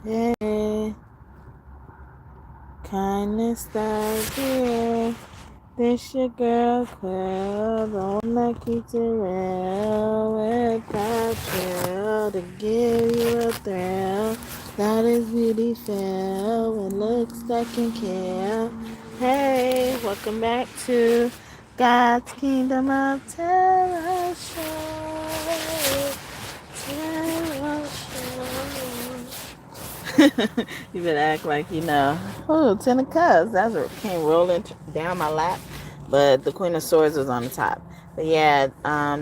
Hey, kindness stars here. This your girl Quill, the one that keeps it real without chill to give you a thrill. That is beauty feel with looks that can kill. Hey, welcome back to God's Kingdom of Terror Show. Terror Show. You better act like you know. Oh, Ten of Cups. That's what came rolling down my lap. But the Queen of Swords was on the top. But yeah,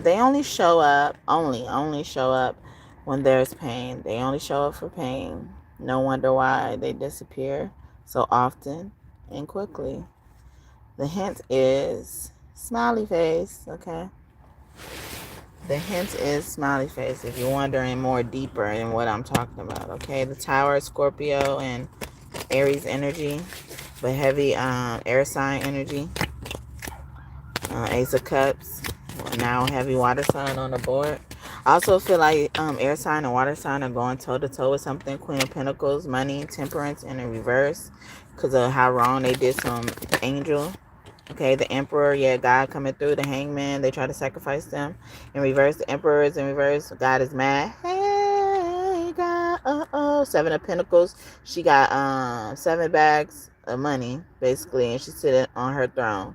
they only show up, only show up when there's pain. They only show up for pain. No wonder why they disappear so often and quickly. The hint is smiley face, okay? The hint is smiley face if you're wondering more deeper in what I'm talking about, okay? The Tower, Scorpio, and Aries energy, but heavy air sign energy. Ace of Cups, now heavy water sign on the board. I also feel like air sign and water sign are going toe-to-toe with something. Queen of Pentacles, money, temperance, and in reverse because of how wrong they did some angel. Okay, the Emperor, yeah, God coming through. The Hangman, they try to sacrifice them. In reverse, the Emperor is in reverse. God is mad. Hey, God, Seven of Pentacles. She got 7 bags of money, basically, and she's sitting on her throne.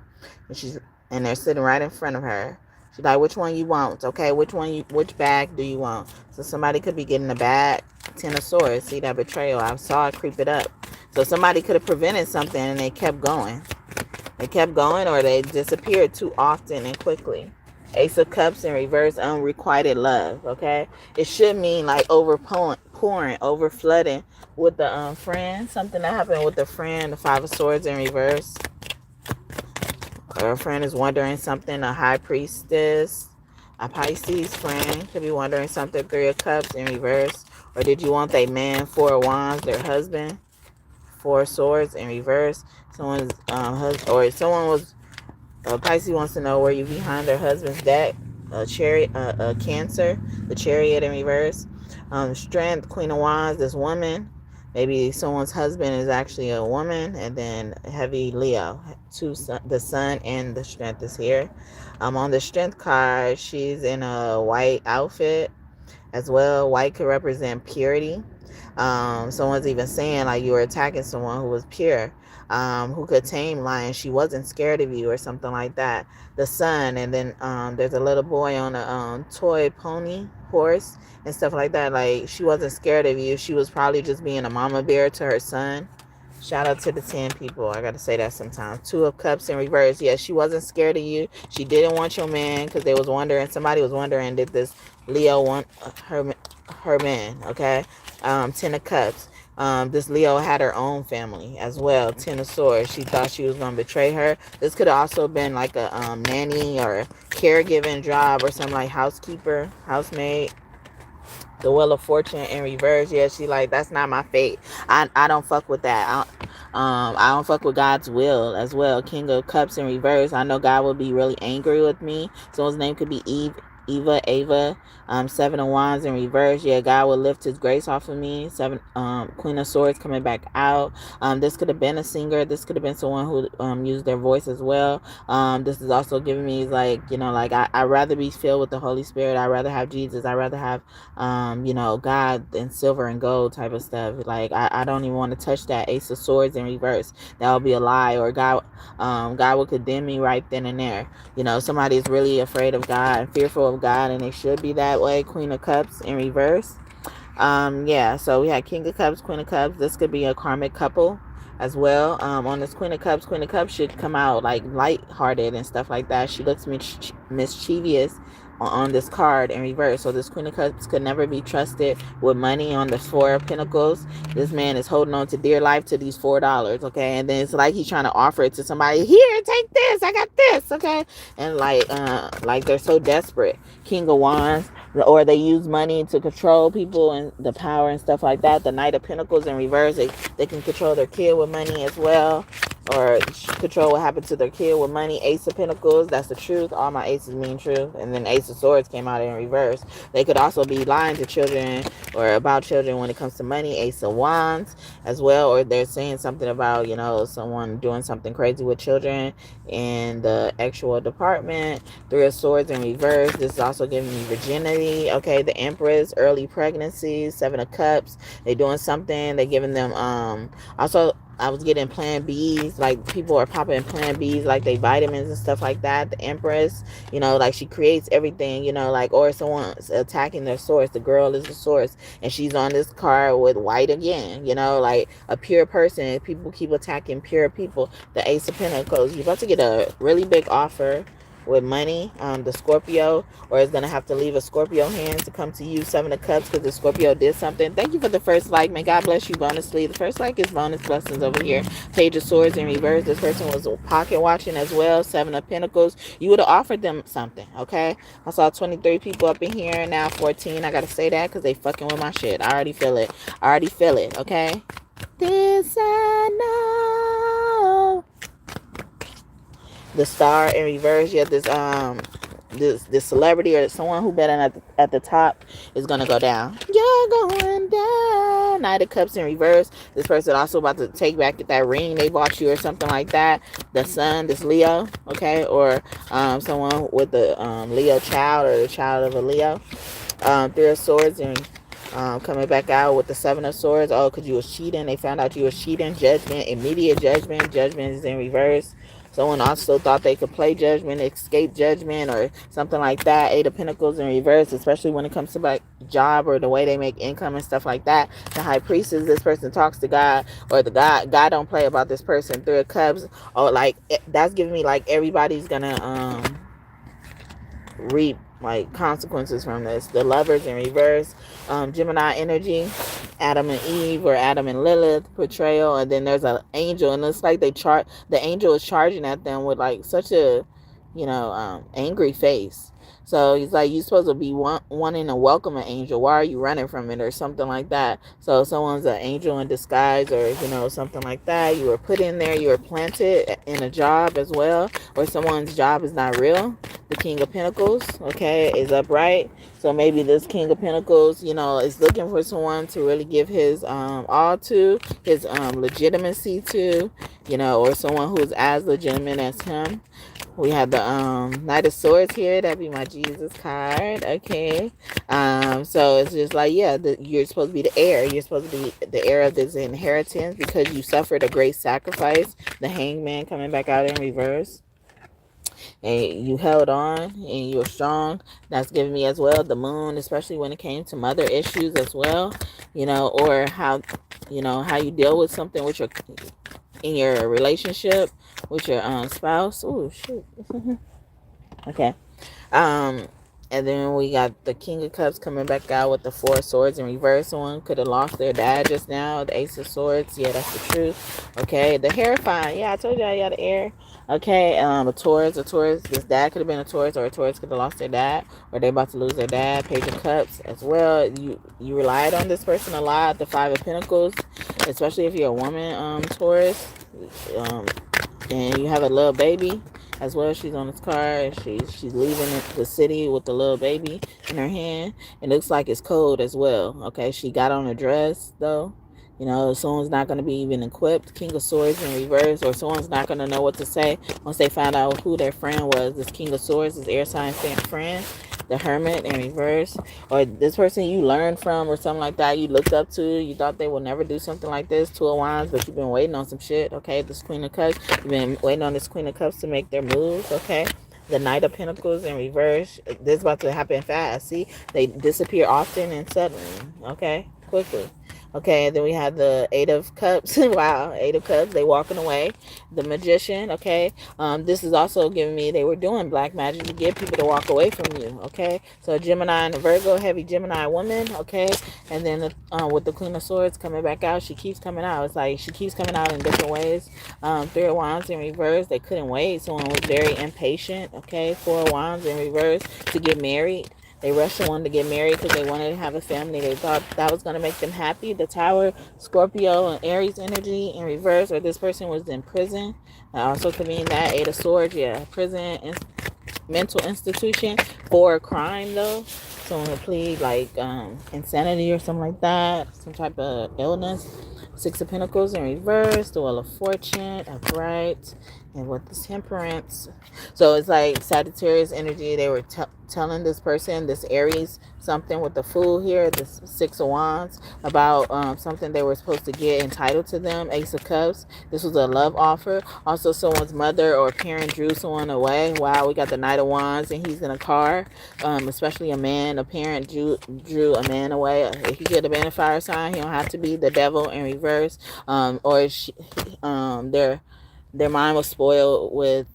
And they're sitting right in front of her. She's like, which one you want? Okay, which bag do you want? So somebody could be getting a bag. 10 of Swords. See that betrayal? I saw it creep it up. So somebody could have prevented something and they kept going. They kept going or they disappeared too often and quickly. Ace of Cups in reverse, unrequited love, okay? It should mean like pouring, over flooding with the friend. Something that happened with the friend, the Five of Swords in reverse. Or a friend is wondering something, a High Priestess, a Pisces friend could be wondering something, Three of Cups in reverse. Or did you want a man, Four of Wands, their husband? Four of Swords in reverse. Someone's or someone was Pisces wants to know were you behind their husband's deck. Cancer, the Chariot in reverse. Strength, Queen of Wands, this woman. Maybe someone's husband is actually a woman, and then heavy Leo. The sun and the strength is here. On the strength card, she's in a white outfit as well. White could represent purity. Someone's even saying like you were attacking someone who was pure, who could tame lions. She wasn't scared of you or something like that. The sun, and then there's a little boy on a toy pony horse and stuff like that. Like she wasn't scared of you. She was probably just being a mama bear to her son. Shout out to the 10 people. I got to say that sometimes. Two of Cups in reverse. Yeah, she wasn't scared of you. She didn't want your man because they was wondering. Somebody was wondering, did this Leo want her man? Okay. 10 of Cups. This Leo had her own family as well. 10 of Swords. She thought she was going to betray her. This could have also been like a nanny or caregiving job or something like housekeeper, housemaid. The Wheel of Fortune in reverse. Yeah, she like, that's not my fate. I don't fuck with that. I don't fuck with God's will as well. King of Cups in reverse. I know God will be really angry with me. Someone's name could be Ava. 7 of Wands in reverse. Yeah, God will lift his grace off of me. Queen of Swords coming back out. This could have been a singer. This could have been someone who used their voice as well. This is also giving me like, like I'd rather be filled with the Holy Spirit. I'd rather have Jesus. I'd rather have God and silver and gold type of stuff. Like I don't even want to touch that Ace of Swords in reverse. That would be a lie, or God will condemn me right then and there. Somebody is really afraid of God and fearful of God, and they should be that way. Queen of Cups in reverse. Yeah, so we had King of Cups, Queen of Cups. This could be a karmic couple as well. On this Queen of Cups should come out like lighthearted and stuff like that. She looks mischievous on this card in reverse. So this Queen of Cups could never be trusted with money. On the Four of Pentacles, this man is holding on to dear life to these $4, okay? And then it's like he's trying to offer it to somebody. Here, take this. I got this, okay? And like they're so desperate. King of Wands, or they use money to control people and the power and stuff like that. The Knight of Pentacles in reverse, they can control their kid with money as well. or control what happened to their kid with money. Ace of Pentacles, that's the truth. All my aces mean truth. And then Ace of Swords came out in reverse. They could also be lying to children or about children when it comes to money. Ace of Wands as well, or they're saying something about, you know, someone doing something crazy with children in the actual department. Three of Swords in reverse. This is also giving me virginity. Okay, the Empress, early pregnancies. Seven of Cups. They're doing something. They're giving them also, I was getting Plan Bs, like people are popping Plan Bs, like they vitamins and stuff like that. The Empress, you know, like she creates everything, you know, like, or someone's attacking their source. The girl is the source, and she's on this card with white again, you know, like a pure person. People keep attacking pure people. The Ace of Pentacles, you're about to get a really big offer with money, the Scorpio, or is going to have to leave a Scorpio hands to come to you. Seven of Cups, because the Scorpio did something. Thank you for the first like. May God bless you bonusly. The first like is bonus blessings over here. Page of Swords in reverse. This person was pocket watching as well. Seven of Pentacles. You would have offered them something, okay? I saw 23 people up in here, now 14. I got to say that because they fucking with my shit. I already feel it. I already feel it, okay? This I know. The Star in reverse. Yeah, this celebrity or someone who bet at the top is gonna go down. You're going down. Knight of Cups in reverse. This person also about to take back that ring they bought you or something like that. The Sun, this Leo, okay, or someone with the Leo child or the child of a Leo. Three of Swords and coming back out with the Seven of Swords. Oh, because you was cheating. They found out you was cheating. Judgment, immediate judgment. Judgment is in reverse. Someone also thought they could play judgment, escape judgment, or something like that. Eight of Pentacles in reverse, especially when it comes to like job or the way they make income and stuff like that. The High Priestess, this person talks to God, or the God don't play about this person. Three of Cups, or like that's giving me like everybody's gonna reap like consequences from this. The Lovers in reverse, Gemini energy, Adam and Eve or Adam and Lilith portrayal, and then there's an angel, and it's like the angel is charging at them with like such a, you know, angry face. So he's like, you're supposed to be wanting to welcome an angel. Why are you running from it or something like that? So someone's an angel in disguise or, you know, something like that. You were put in there. You were planted in a job as well. Or someone's job is not real. The King of Pentacles, okay, is upright. So maybe this King of Pentacles, you know, is looking for someone to really give his all to, his legitimacy to, you know, or someone who's as legitimate as him. We have the Knight of Swords here. That'd be my Jesus card. Okay. So it's just like, yeah, you're supposed to be the heir. You're supposed to be the heir of this inheritance because you suffered a great sacrifice. The Hangman coming back out in reverse. And you held on and you were strong. That's giving me as well the Moon, especially when it came to mother issues as well, you know, or how, you know, how you deal with something with in your relationship with your spouse. Oh shoot. Okay. And then we got the King of Cups coming back out with the Four of Swords in reverse. Someone could have lost their dad just now. The Ace of Swords. Yeah, that's the truth. Okay. The Hierophant. Yeah, I told you I got an heir. Okay. A Taurus. This dad could have been a Taurus, or a Taurus could have lost their dad, or they about to lose their dad. Page of Cups as well. You relied on this person a lot. The Five of Pentacles, especially if you're a woman, Taurus. And you have a little baby as well. She's on this car and she's leaving the city with the little baby in her hand. It looks like it's cold as well. Okay, she got on a dress though. You know, someone's not going to be even equipped. King of Swords in reverse, or someone's not going to know what to say once they find out who their friend was. This King of Swords is air sign friend. The Hermit in reverse, or this person you learned from or something like that, you looked up to, you thought they would never do something like this. Two of Wands, but you've been waiting on some shit. Okay, this Queen of Cups, you've been waiting on this Queen of Cups to make their moves. Okay, the Knight of Pentacles in reverse, this is about to happen fast. See, they disappear often and suddenly. Okay, quickly. Okay, and then we have the Eight of Cups. Wow, Eight of Cups. They walking away. The Magician. Okay, this is also giving me they were doing black magic to get people to walk away from you. Okay, so Gemini and a Virgo, heavy Gemini woman. Okay, and then with the Queen of Swords coming back out, she keeps coming out. It's like she keeps coming out in different ways. Three of Wands in reverse. They couldn't wait. Someone was very impatient. Okay, Four of Wands in reverse to get married. They rushed and wanted to get married because they wanted to have a family. They thought that was going to make them happy. The Tower, Scorpio, and Aries energy in reverse, or this person was in prison. Also could mean that. Eight of Swords, yeah. Prison, mental institution for a crime, though. Someone would plead like insanity or something like that. Some type of illness. Six of Pentacles in reverse, the Wheel of Fortune, upright, and with the Temperance. So it's like Sagittarius energy. They were telling this person, this Aries, something with the Fool here, this Six of Wands, about something they were supposed to get entitled to them. Ace of Cups. This was a love offer. Also, someone's mother or parent drew someone away. Wow, we got the Knight of Wands, and he's in a car. Especially a man, a parent drew a man away. He could have been a fire sign. He don't have to be. The Devil in reverse. Or their mind was spoiled with,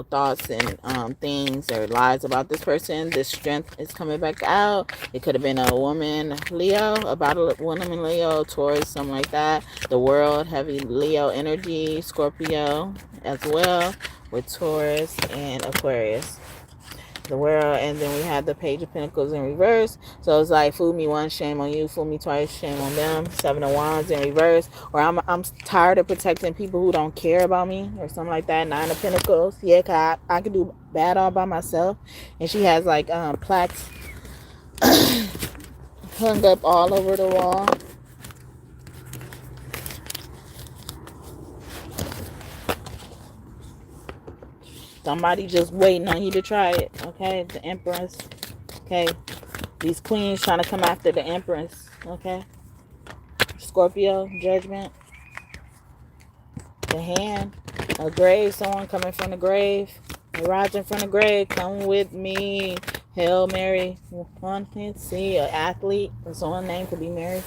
thoughts and things or lies about this person. This strength is coming back out. It could have been a woman, Leo, about a woman, Leo, Taurus, something like that. The World, heavy Leo energy, Scorpio as well, with Taurus and Aquarius. The World, and then we have the Page of Pentacles in reverse. So it's like, fool me once, shame on you. Fool me twice, shame on them. Seven of Wands in reverse. Or I'm tired of protecting people who don't care about me, or something like that. Nine of Pentacles. Yeah, cause I could do bad all by myself. And she has like plaques hung up all over the wall. Somebody just waiting on you to try it, okay? The Empress, okay? These queens trying to come after the Empress, okay? Scorpio, Judgment. The Hand, a grave, someone coming from the grave. Rising from the grave, come with me. Hail Mary, one can see, an athlete, or someone named could be Mary.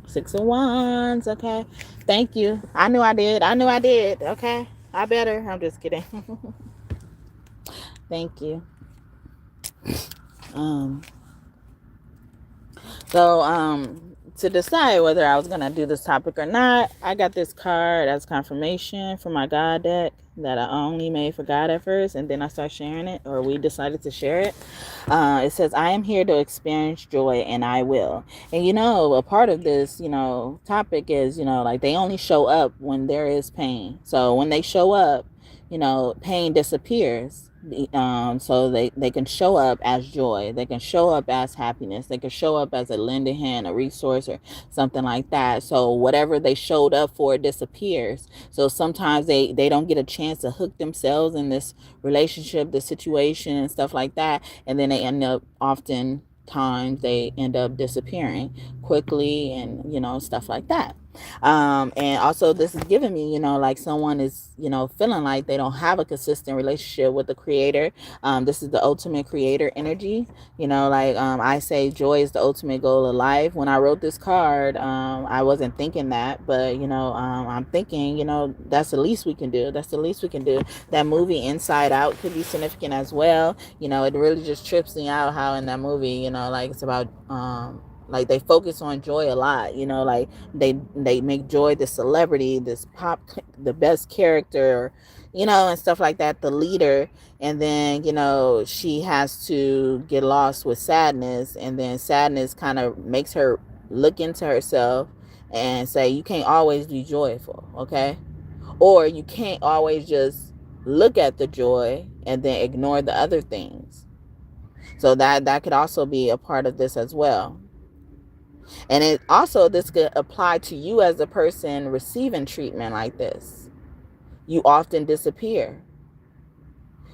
Six of Wands, okay? Thank you. I knew I did, okay? I better. I'm just kidding. Thank you. To decide whether I was going to do this topic or not, I got this card as confirmation for my God deck that I only made for God at first, and then I started sharing it, or we decided to share it. It says, I am here to experience joy, and I will. And, a part of this, topic is, like they only show up when there is pain. So when they show up, pain disappears. So they can show up as joy. They can show up as happiness. They can show up as a lending hand, a resource, or something like that. So whatever they showed up for disappears. So sometimes they don't get a chance to hook themselves in this relationship, the situation, and stuff like that. And then they end up oftentimes they end up disappearing quickly, and stuff like that. And also this is giving me, like someone is, feeling like they don't have a consistent relationship with the creator. This is the ultimate creator energy. I say joy is the ultimate goal of life. When I wrote this card, I wasn't thinking that, but, I'm thinking, that's the least we can do. That's the least we can do. That movie Inside Out could be significant as well. It really just trips me out how in that movie, like it's about, like they focus on joy a lot, like they make joy the celebrity, this the best character, and stuff like that, the leader. And then, she has to get lost with sadness. And then sadness kind of makes her look into herself and say, you can't always be joyful, okay? Or you can't always just look at the joy and then ignore the other things. So that could also be a part of this as well. And it also, this could apply to you as a person receiving treatment like this. You often disappear.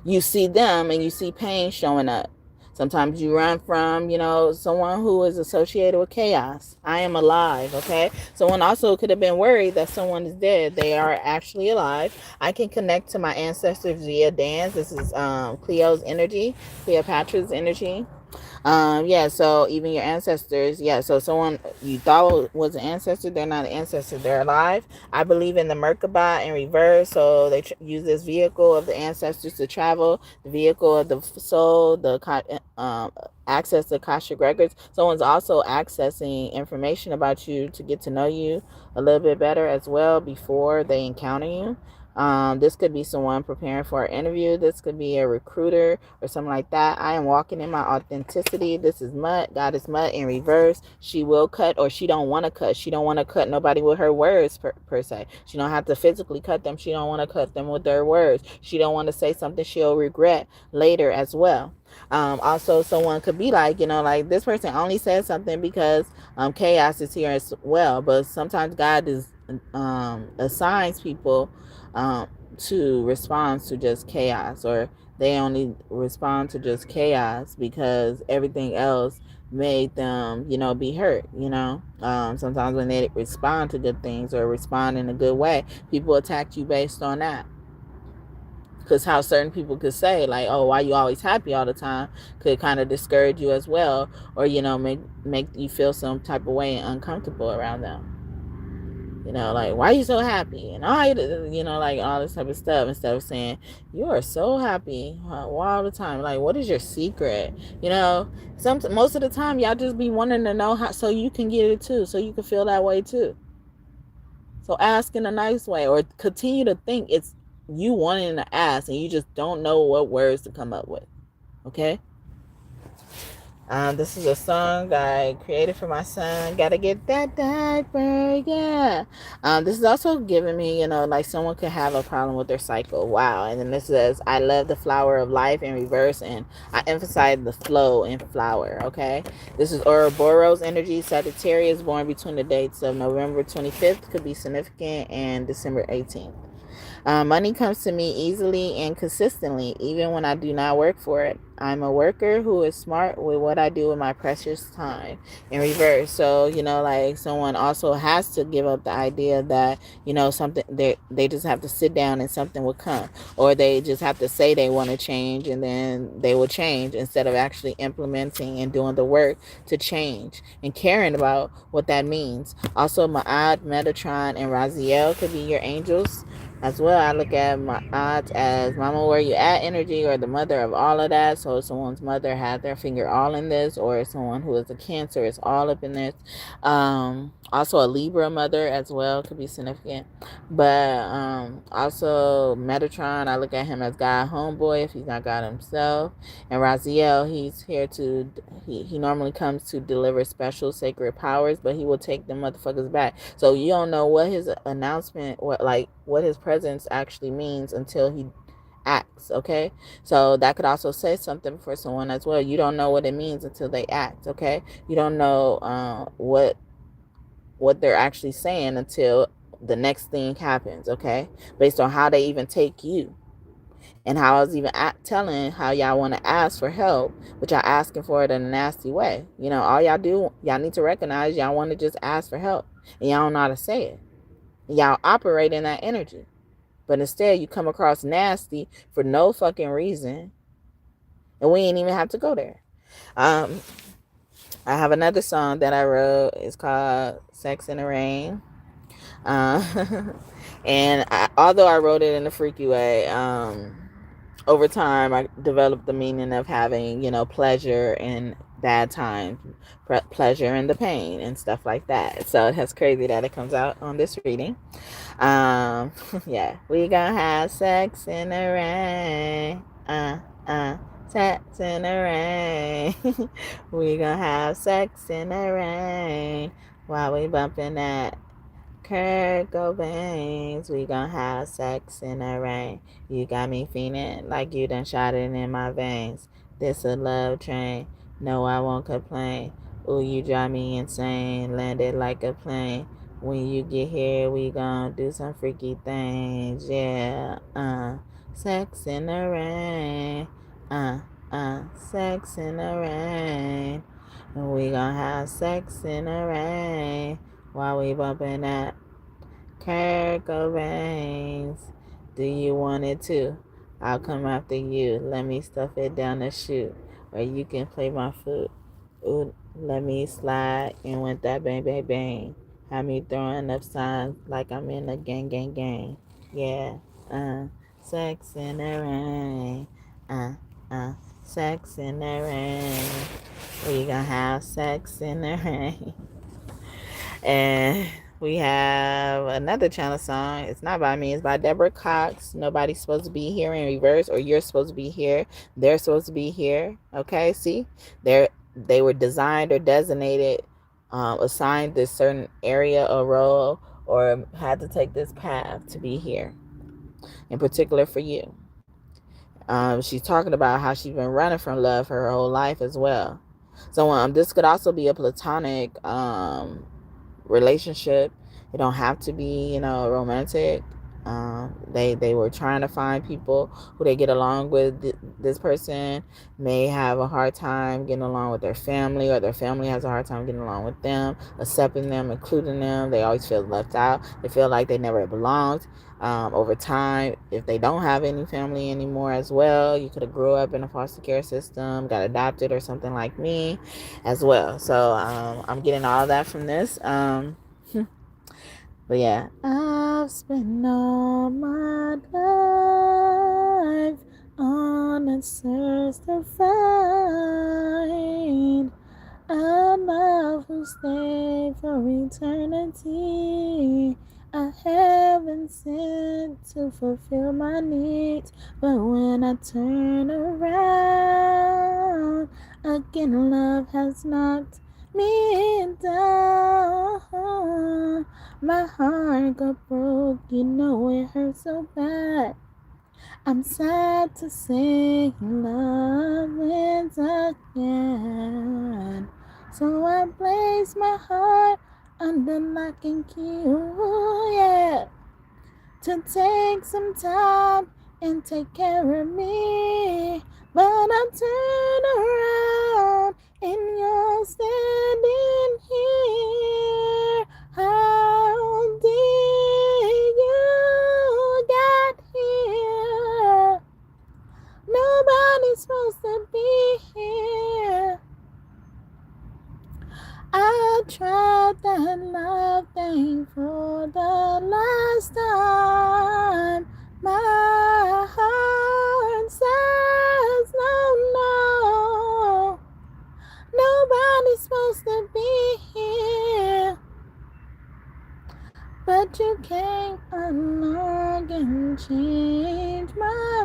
You see them and you see pain showing up. Sometimes you run from, someone who is associated with chaos. I am alive, okay? Someone also could have been worried that someone is dead. They are actually alive. I can connect to my ancestors via dance. This is Cleo's energy, Cleopatra's energy. So even your ancestors, so someone you thought was an ancestor, they're not an ancestor, they're alive. I believe in the Merkaba in reverse, so they use this vehicle of the ancestors to travel, the vehicle of the soul, access to Akashic records. Someone's also accessing information about you to get to know you a little bit better as well before they encounter you. This could be someone preparing for an interview. This could be a recruiter or something like that. I am walking in my authenticity. This is mud. God is mud in reverse. She will cut, or she don't want to cut. She don't want to cut nobody with her words per se. She don't have to physically cut them. She don't want to cut them with her words. She don't want to say something she'll regret later as well. Also, someone could be like, like this person only said something because chaos is here as well. But sometimes God is assigns people to respond to just chaos, or they only respond to just chaos because everything else made them, be hurt. Sometimes when they respond to good things or respond in a good way, people attack you based on that. Because how certain people could say, like, oh, why you always happy all the time, could kind of discourage you as well, or make you feel some type of way and uncomfortable around them. Like, why are you so happy? And like all this type of stuff, instead of saying, you are so happy all the time. Like, what is your secret? Most of the time, y'all just be wanting to know how, so you can get it too, so you can feel that way too. So ask in a nice way, or continue to think it's you wanting to ask and you just don't know what words to come up with. Okay? This is a song I created for my son. Gotta get that diaper, yeah. This is also giving me, like someone could have a problem with their cycle. Wow. And then this says, I love the flower of life in reverse, and I emphasize the flow in flower. Okay. This is Ouroboros energy. Sagittarius, born between the dates of November 25th, could be significant, and December 18th. Money comes to me easily and consistently, even when I do not work for it. I'm a worker who is smart with what I do with my precious time. In reverse, so like someone also has to give up the idea that something they just have to sit down and something will come, or they just have to say they want to change and then they will change, instead of actually implementing and doing the work to change and caring about what that means. Also, Ma'at, Metatron, and Raziel could be your angels as well. I look at my odds as mama where you at energy, or the mother of all of that. So someone's mother had their finger all in this, or someone who is a Cancer is all up in this. Also a Libra mother as well could be significant. But also Metatron, I look at him as God homeboy if he's not God himself. And Raziel, he's here to he normally comes to deliver special sacred powers, but he will take the motherfuckers back. So you don't know what his announcement, what his presence actually means until he acts. Okay, so that could also say something for someone as well. You don't know what it means until they act. Okay, you don't know what they're actually saying until the next thing happens. Okay, based on how they even take you. And how I was even telling how y'all want to ask for help, but y'all asking for it in a nasty way. All y'all need to recognize y'all want to just ask for help, and y'all don't know how to say it. Y'all operate in that energy, but instead you come across nasty for no fucking reason, and we ain't even have to go there. I have another song that I wrote. It's called "Sex in the Rain," and although I wrote it in a freaky way, over time, I developed the meaning of having, pleasure in bad times, pleasure in the pain, and stuff like that. So it's crazy that it comes out on this reading. Yeah, we gonna have sex in the rain. Sex in the rain. We gonna have sex in the rain while we bumping that Kurt Cobain's. We gon' have sex in the rain. You got me feeling like you done shot it in my veins. This a love train. No, I won't complain. Ooh, you drive me insane. Landed like a plane. When you get here, we gon' do some freaky things. Yeah, sex in the rain. Sex in the rain. We gon' have sex in the rain while we bumping that Kurt Cobain's. Do you want it too? I'll come after you. Let me stuff it down the chute, or you can play my foot. Ooh, let me slide in with that bang bang bang. Have me throwing up signs like I'm in a gang gang gang. Yeah, sex in the rain. Sex in the rain. We gonna have sex in the rain. And We have another channel song. It's not by me. It's by Deborah Cox. Nobody's supposed to be here in reverse, or you're supposed to be here. They're supposed to be here. Okay, see? They were designed or designated, assigned this certain area or role, or had to take this path to be here. In particular for you. She's talking about how she's been running from love for her whole life as well. So this could also be a platonic relationship. It don't have to be, romantic. They were trying to find people who they get along with. This person may have a hard time getting along with their family, or their family has a hard time getting along with them, accepting them, including them. They always feel left out. They feel like they never belonged. Over time, if they don't have any family anymore as well, you could have grew up in a foster care system, got adopted or something like me as well. So I'm getting all that from this. But yeah, I've spent all my life on a search to find a love who stay for eternity. I haven't sent to fulfill my needs, but when I turn around, again love has knocked me down. My heart got broke, it hurt so bad. I'm sad to say love wins again. So I place my heart under lock and key, ooh, yeah, to take some time and take care of me. But I turn around and you're standing here. How did you get here? Nobody's supposed to be here. I tried that love thing for the last time. My heart says no. Nobody's supposed to be here. But you came along and changed my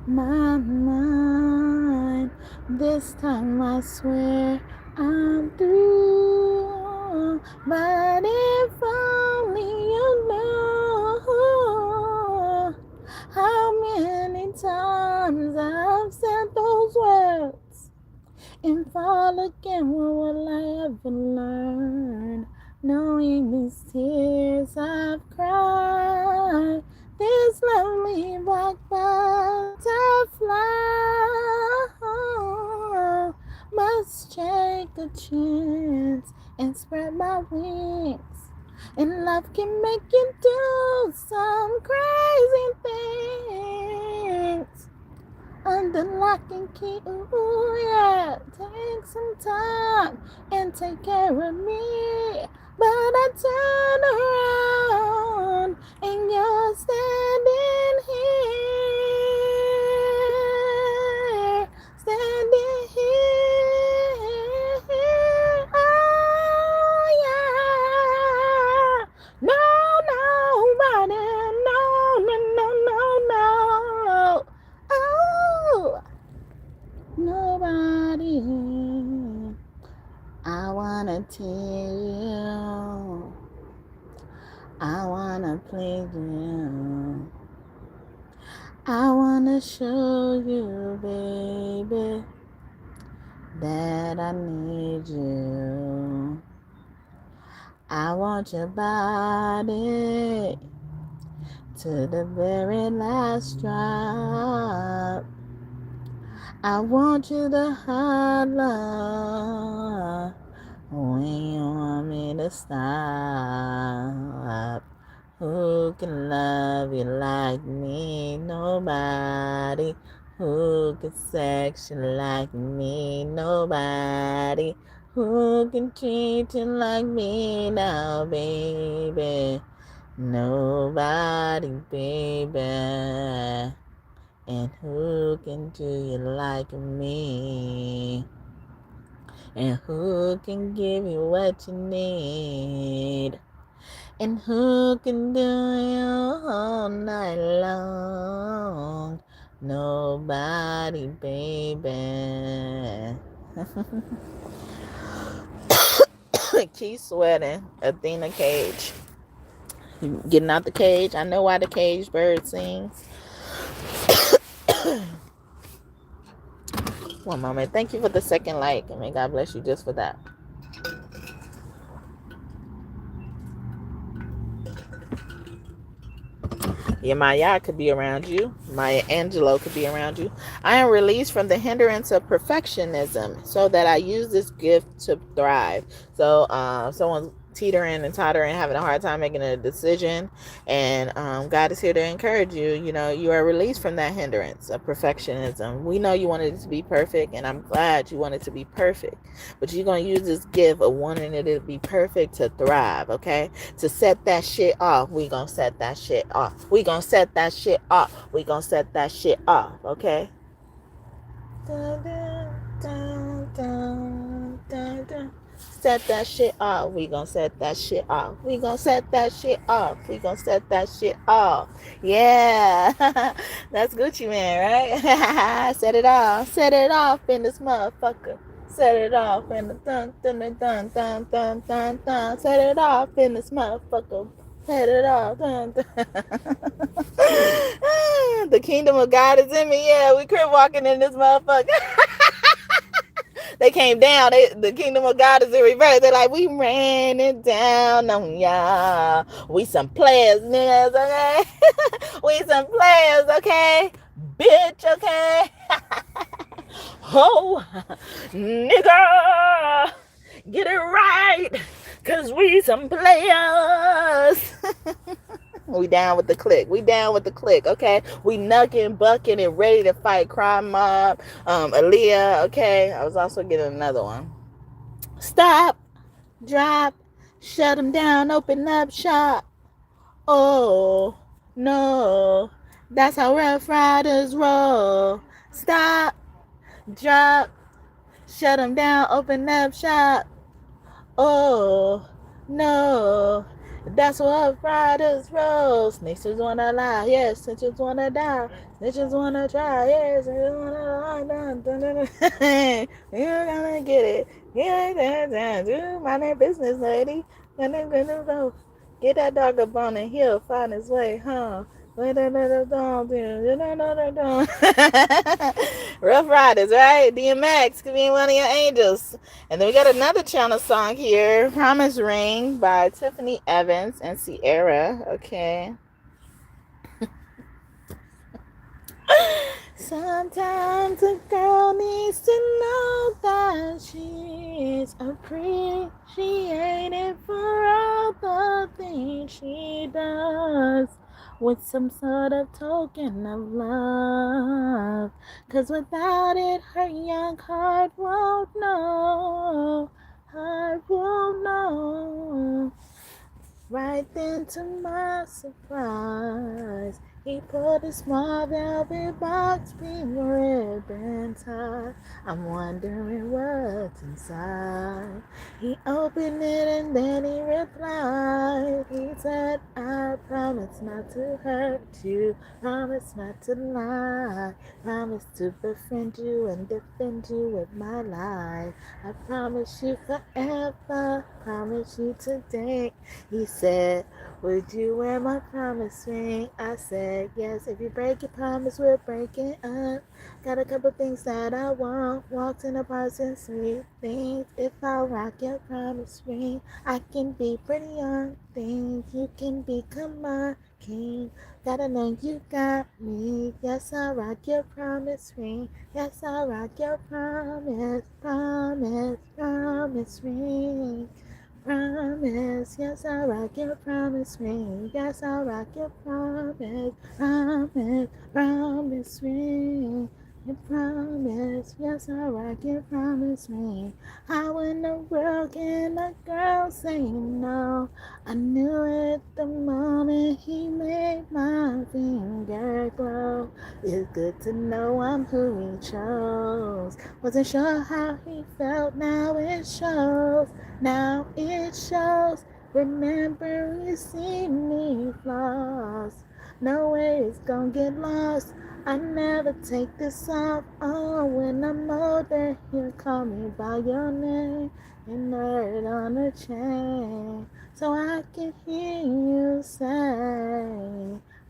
mind. This time I swear I'm through. But if only you knew how many times I've said those words and fall again. What will I ever learn? Knowing these tears I've cried, this lonely black butterfly must take a chance and spread my wings. And love can make you do some crazy things. Under lock and key, ooh, yeah. Take some time and take care of me. But I turn around and you're standing here. Standing here. Oh, yeah. No, nobody. No, no, no, no, no. Oh, nobody. I wanna tell you, I wanna please you, I wanna show you, baby, that I need you. I want your body to the very last drop. I want you to holler when you want me to stop. Who can love you like me? Nobody. Who can sex you like me? Nobody. Who can treat you like me now, baby? Nobody, baby. And who can do you like me? And who can give you what you need? And who can do it all night long? Nobody, baby. Keep sweating. Athena Cage. Getting out the cage. I know why the cage bird sings. One moment. Thank you for the second like. I mean, God bless you just for that. Yeah, Maya could be around you. Maya Angelou could be around you. I am released from the hindrance of perfectionism so that I use this gift to thrive. So someone's teetering and tottering, having a hard time making a decision. And God is here to encourage you. You know, you are released from that hindrance of perfectionism. We know you wanted it to be perfect, and I'm glad you want it to be perfect. But you're going to use this gift of wanting it to be perfect to thrive, okay? To set that shit off. We going to set that shit off. We going to set that shit off. We going to set that shit off, okay? Dun, dun, dun, dun, dun, dun. Set that shit off. We gonna set that shit off. We gonna set that shit off. We gonna set that shit off. Yeah. That's Gucci Man, right? Set it off. Set it off in this motherfucker. Set it off in the dun dun dun dun dun dun dun dun. Set it off in this motherfucker. Set it off. Dun, dun. The kingdom of God is in me. Yeah, we crib walking in this motherfucker. They came down. The kingdom of God is in reverse. They're like, we ran it down on y'all. We some players, niggas, okay? We some players, okay? Bitch, okay? Oh, nigga, get it right, cause we some players. We down with the clique. We down with the clique, okay? We nugging, bucking, and ready to fight crime mob. Aaliyah, okay? I was also getting another one. Stop, drop, shut them down, open up shop. Oh, no, that's how Rough Riders roll. Stop, drop, shut them down, open up shop. Oh, no, that's what riders roll. Snitches wanna lie, yes. Snitches wanna die. Snitches wanna try, yes. Snitches wanna lie. You're gonna get it. Do my name business, lady. Get that dog up on and he'll find his way home. Rough Riders, right? DMX could be one of your angels. And then we got another channel song here, Promise Ring by Tiffany Evans and Sierra. Okay. Sometimes a girl needs to know that she's appreciated for all the things she does, with some sort of token of love. 'Cause without it, her young heart won't know. Heart won't know. Right then, to my surprise, he put a small velvet box being ribbon tied. I'm wondering what's inside. He opened it and then he replied. He said, I promise not to hurt you, promise not to lie, promise to befriend you and defend you with my life. I promise you forever, promise you today. He said, would you wear my promise ring? I said, yes. If you break your promise, we're breaking up. Got a couple things that I want. Walked in the park and sweet things. If I rock your promise ring, I can be pretty young things. You can become my king. Gotta know you got me. Yes, I rock your promise ring. Yes, I rock your promise, promise, promise ring. Promise, yes, I rock your promise ring. Yes, I rock your promise, promise, promise ring. You promise, yes, alright, you promise me. How in the world can a girl say no? I knew it the moment he made my finger glow. It's good to know I'm who he chose. Wasn't sure how he felt, now it shows. Now it shows. Remember you see me flaws. No way it's gonna get lost. I never take this off. Oh, when I'm older, he'll call me by your name and word on a chain, so I can hear you say,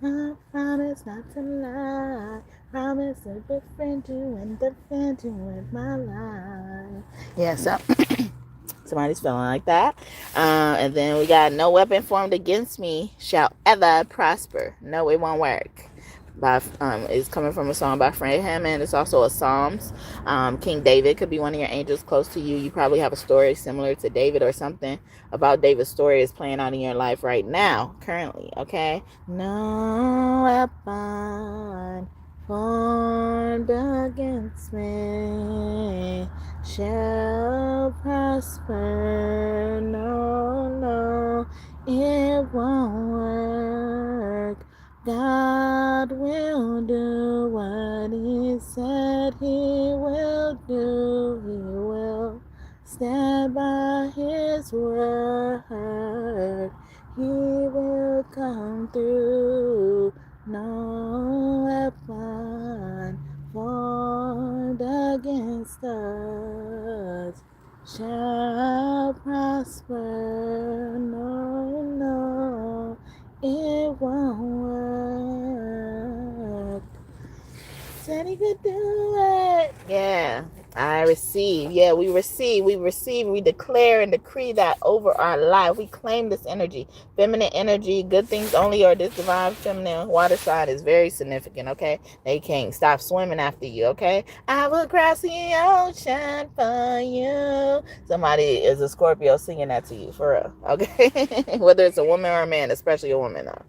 I promise not to lie. Promise to befriend you and defend you with my life. Yeah, so somebody's feeling like that. And then we got no weapon formed against me shall ever prosper. No, it won't work. By is coming from a song by Fred Hammond. It's also a Psalms. King David could be one of your angels close to you. You probably have a story similar to David, or something about David's story is playing out in your life right now, currently. Okay, no weapon formed against me shall prosper. No, no, it won't work. God will do what he said he will do. He will stand by his word. He will come through. No weapon formed against us shall prosper. No, no, it won't work. Said he could do it. Yeah, I receive. Yeah, we receive. We declare and decree that over our life. We claim this energy. Feminine energy, good things only, or this divine feminine water sign is very significant, okay? They can't stop swimming after you, okay? I will cross the ocean for you. Somebody is a Scorpio singing that to you, for real, okay? Whether it's a woman or a man, especially a woman, though.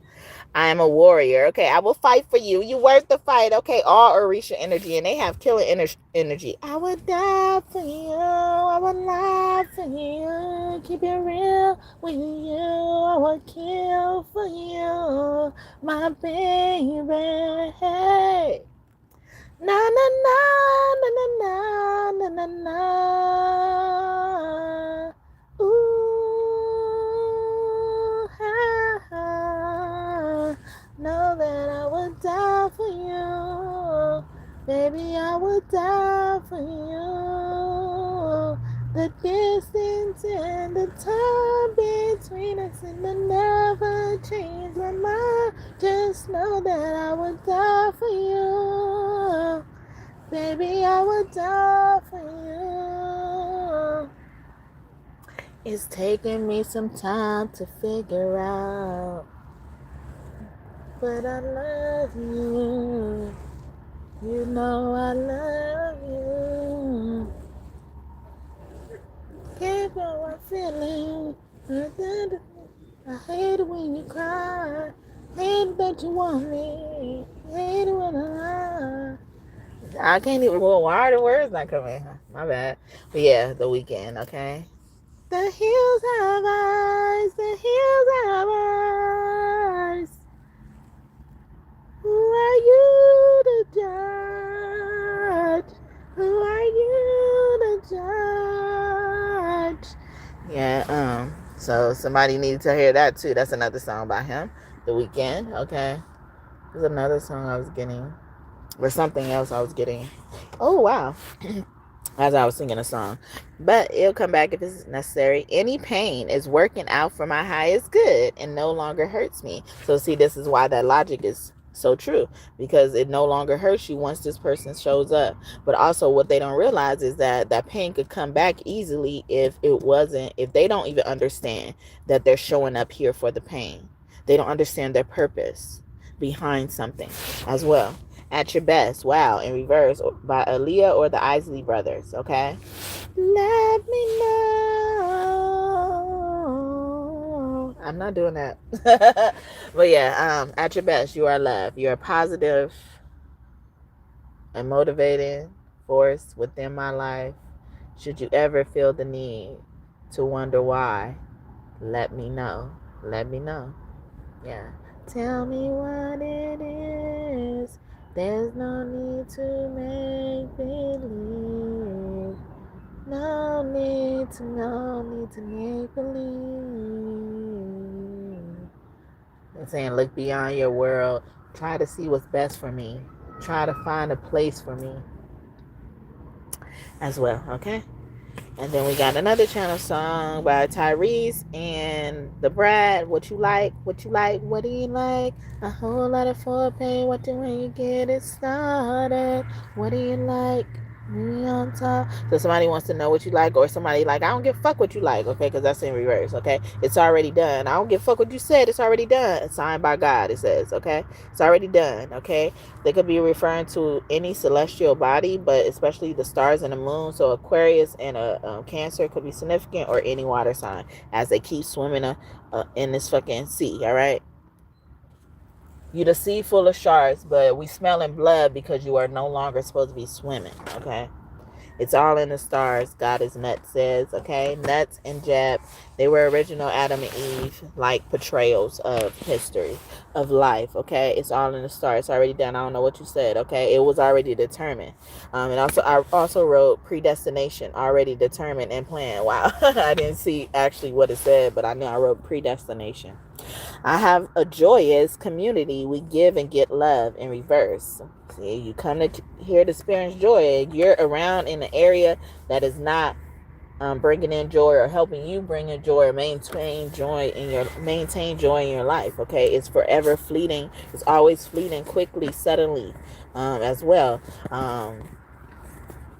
I am a warrior. Okay, I will fight for you. You worth the fight. Okay, all Orisha energy, and they have killing energy. I would die for you. I would lie for you. Keep it real with you. I would kill for you, my baby. Hey. Na na na na na na na na na. Ooh, ha ha. Know that I would die for you, baby. I would die for you. The distance and the time between us and the never change my mind. Just know that I would die for you, baby. I would die for you. It's taking me some time to figure out, but I love you. You know I love you. Can't go on feeling. I hate it when you cry. Hate that you want me. Hate it when I can't even. Well, why are the words not coming? My bad. But yeah, The Weeknd. Okay. The hills have eyes. The hills have eyes. Who are you to judge? Who are you to judge? Yeah, so somebody needed to hear that too. That's another song by him, The Weeknd. Okay. There's another song I was getting, or something else I was getting. Oh, wow. As I was singing a song. But it'll come back if it's necessary. Any pain is working out for my highest good and no longer hurts me. So see, this is why that logic is so true, because it no longer hurts you once this person shows up. But also what they don't realize is that that pain could come back easily if they don't even understand that they're showing up here for the pain. They don't understand their purpose behind something as well. At Your Best, wow, in reverse, by Aaliyah or the Isley Brothers. Okay, let me know. I'm not doing that. But yeah, At Your Best, you are loved. You're a positive a motivating force within my life. Should you ever feel the need to wonder why, let me know. Let me know. Yeah. Tell me what it is. There's no need to make believe. No need to make believe. They're saying look beyond your world. Try to see what's best for me. Try to find a place for me as well, okay? And then we got another channel song by Tyrese and the Brad. What you like? What you like? What do you like? A whole lot of foreplay. What do when you get it started? What do you like? Me on top. So somebody wants to know what you like, or somebody like, I don't give a fuck what you like, okay? Because that's in reverse, okay? It's already done. I don't give a fuck what you said. It's already done. It's signed by God, it says, okay? It's already done, okay? They could be referring to any celestial body, but especially the stars and the moon. So Aquarius and a Cancer could be significant, or any water sign as they keep swimming in this fucking sea, all right? You the sea full of sharks, but we smelling blood because you are no longer supposed to be swimming, okay? It's all in the stars, God is nuts says, okay? Nuts and Jeb, they were original Adam and Eve, like portrayals of history, of life, okay? It's all in the stars. It's already done. I don't know what you said, okay? It was already determined. And also, I also wrote predestination, already determined and planned. Wow, I didn't see actually what it said, but I knew I wrote predestination. I have a joyous community. We give and get love in reverse. See, you come to here to experience joy. You're around in an area that is not bringing in joy or helping you bring in joy or maintain joy in your life. Okay, it's forever fleeting. It's always fleeting quickly, suddenly, as well.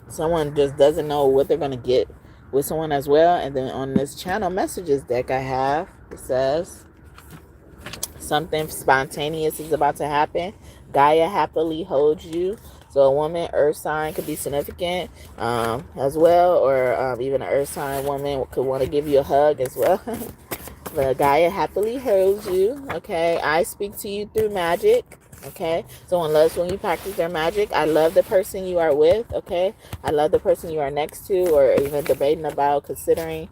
Someone just doesn't know what they're gonna get with someone as well. And then on this channel messages deck I have, it says something spontaneous is about to happen. Gaia happily holds you. So a woman, earth sign could be significant as well, or even an earth sign woman could want to give you a hug as well. But Gaia happily holds you. Okay, I speak to you through magic. Okay, someone loves when you practice their magic. I love the person you are with. Okay, I love the person you are next to, or even debating about, considering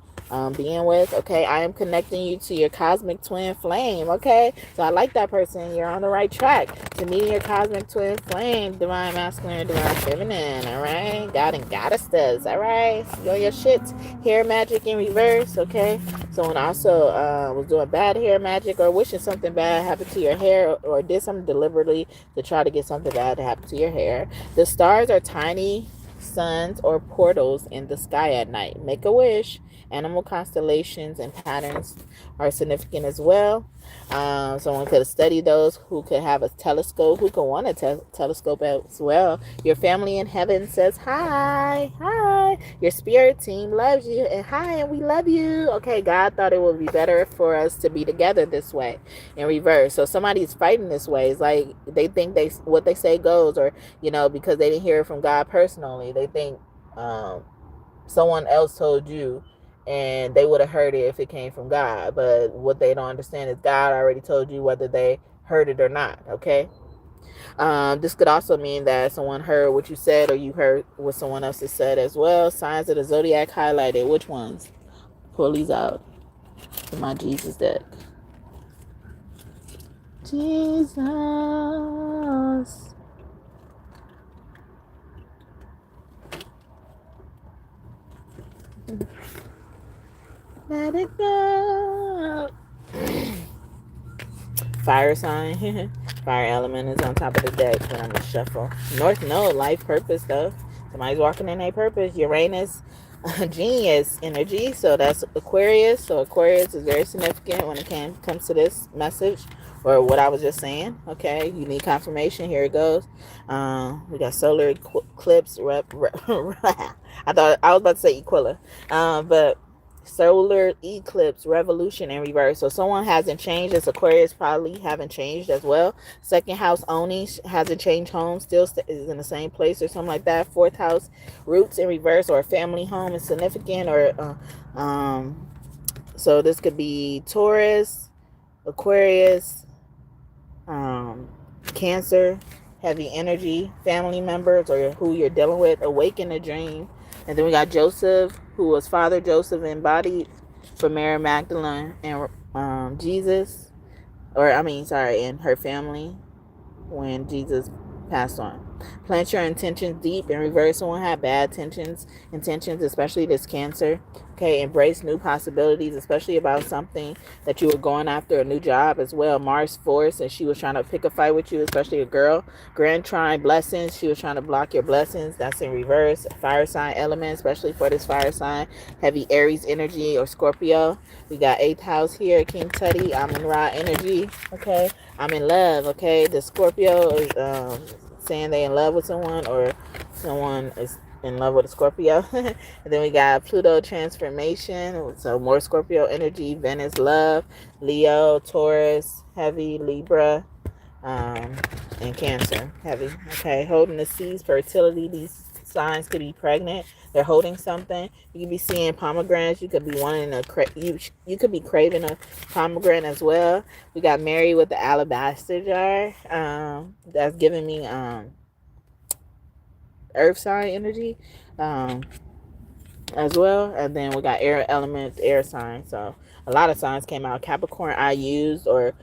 being with. Okay, I am connecting you to your cosmic twin flame. Okay, so I like that person. You're on the right track to meeting your cosmic twin flame, divine masculine and divine feminine. All right, God and goddesses. All right, go your shit. Hair magic in reverse. Okay, someone also was doing bad hair magic, or wishing something bad happened to your hair, or did something deliberately to try to get something bad to happen to your hair. The stars are tiny suns or portals in the sky at night. Make a wish. Animal constellations and patterns are significant as well. Someone could study those, who could have a telescope, who could want a telescope as well. Your family in heaven says hi. Hi. Your spirit team loves you, and hi, and we love you. Okay, God thought it would be better for us to be together this way, in reverse. So somebody's fighting this way. It's like they think what they say goes, or because they didn't hear it from God personally, they think someone else told you, and they would have heard it if it came from God. But what they don't understand is God already told you whether they heard it or not. Okay. This could also mean that someone heard what you said, or you heard what someone else has said as well. Signs of the zodiac highlighted. Which ones? Pull these out in my Jesus deck. Jesus. Let it go. Fire sign. Fire element is on top of the deck, but I'm gonna shuffle. North Node, life purpose though. Somebody's walking in their purpose. Uranus, genius energy. So that's Aquarius. So Aquarius is very significant when it comes to this message, or what I was just saying. Okay, you need confirmation. Here it goes. We got solar eclipse. I thought I was about to say Aquila, but solar eclipse revolution in reverse. So someone hasn't changed. This Aquarius probably haven't changed as well. Second house Oni hasn't changed home, still is in the same place or something like that. Fourth house roots in reverse, or a family home is significant, or so this could be Taurus, Aquarius, Cancer, heavy energy, family members or who you're dealing with, awaken a dream. And then we got Joseph, who was Father Joseph embodied for Mary Magdalene and Jesus, and her family when Jesus passed on. Plant your intentions deep and reverse. Someone had bad intentions, especially this Cancer. Okay, embrace new possibilities, especially about something that you were going after, a new job as well. Mars force, and she was trying to pick a fight with you, especially a girl. Grand Trine blessings, she was trying to block your blessings. That's in reverse. Fire sign element, especially for this fire sign. Heavy Aries energy or Scorpio. We got 8th house here, King Tutty. I'm in raw energy. Okay, I'm in love. Okay, the Scorpio is saying they in love with someone, or someone is in love with a Scorpio. And then we got Pluto transformation, so more Scorpio energy. Venus love, Leo, Taurus heavy, Libra, and Cancer heavy. Okay, holding the seeds, fertility. These signs could be pregnant. They're holding something. You could be seeing pomegranates. You could be wanting you could be craving a pomegranate as well. We got married with the alabaster jar. That's giving me earth sign energy as well. And then we got air elements, air signs. So a lot of signs came out. Capricorn, I used, or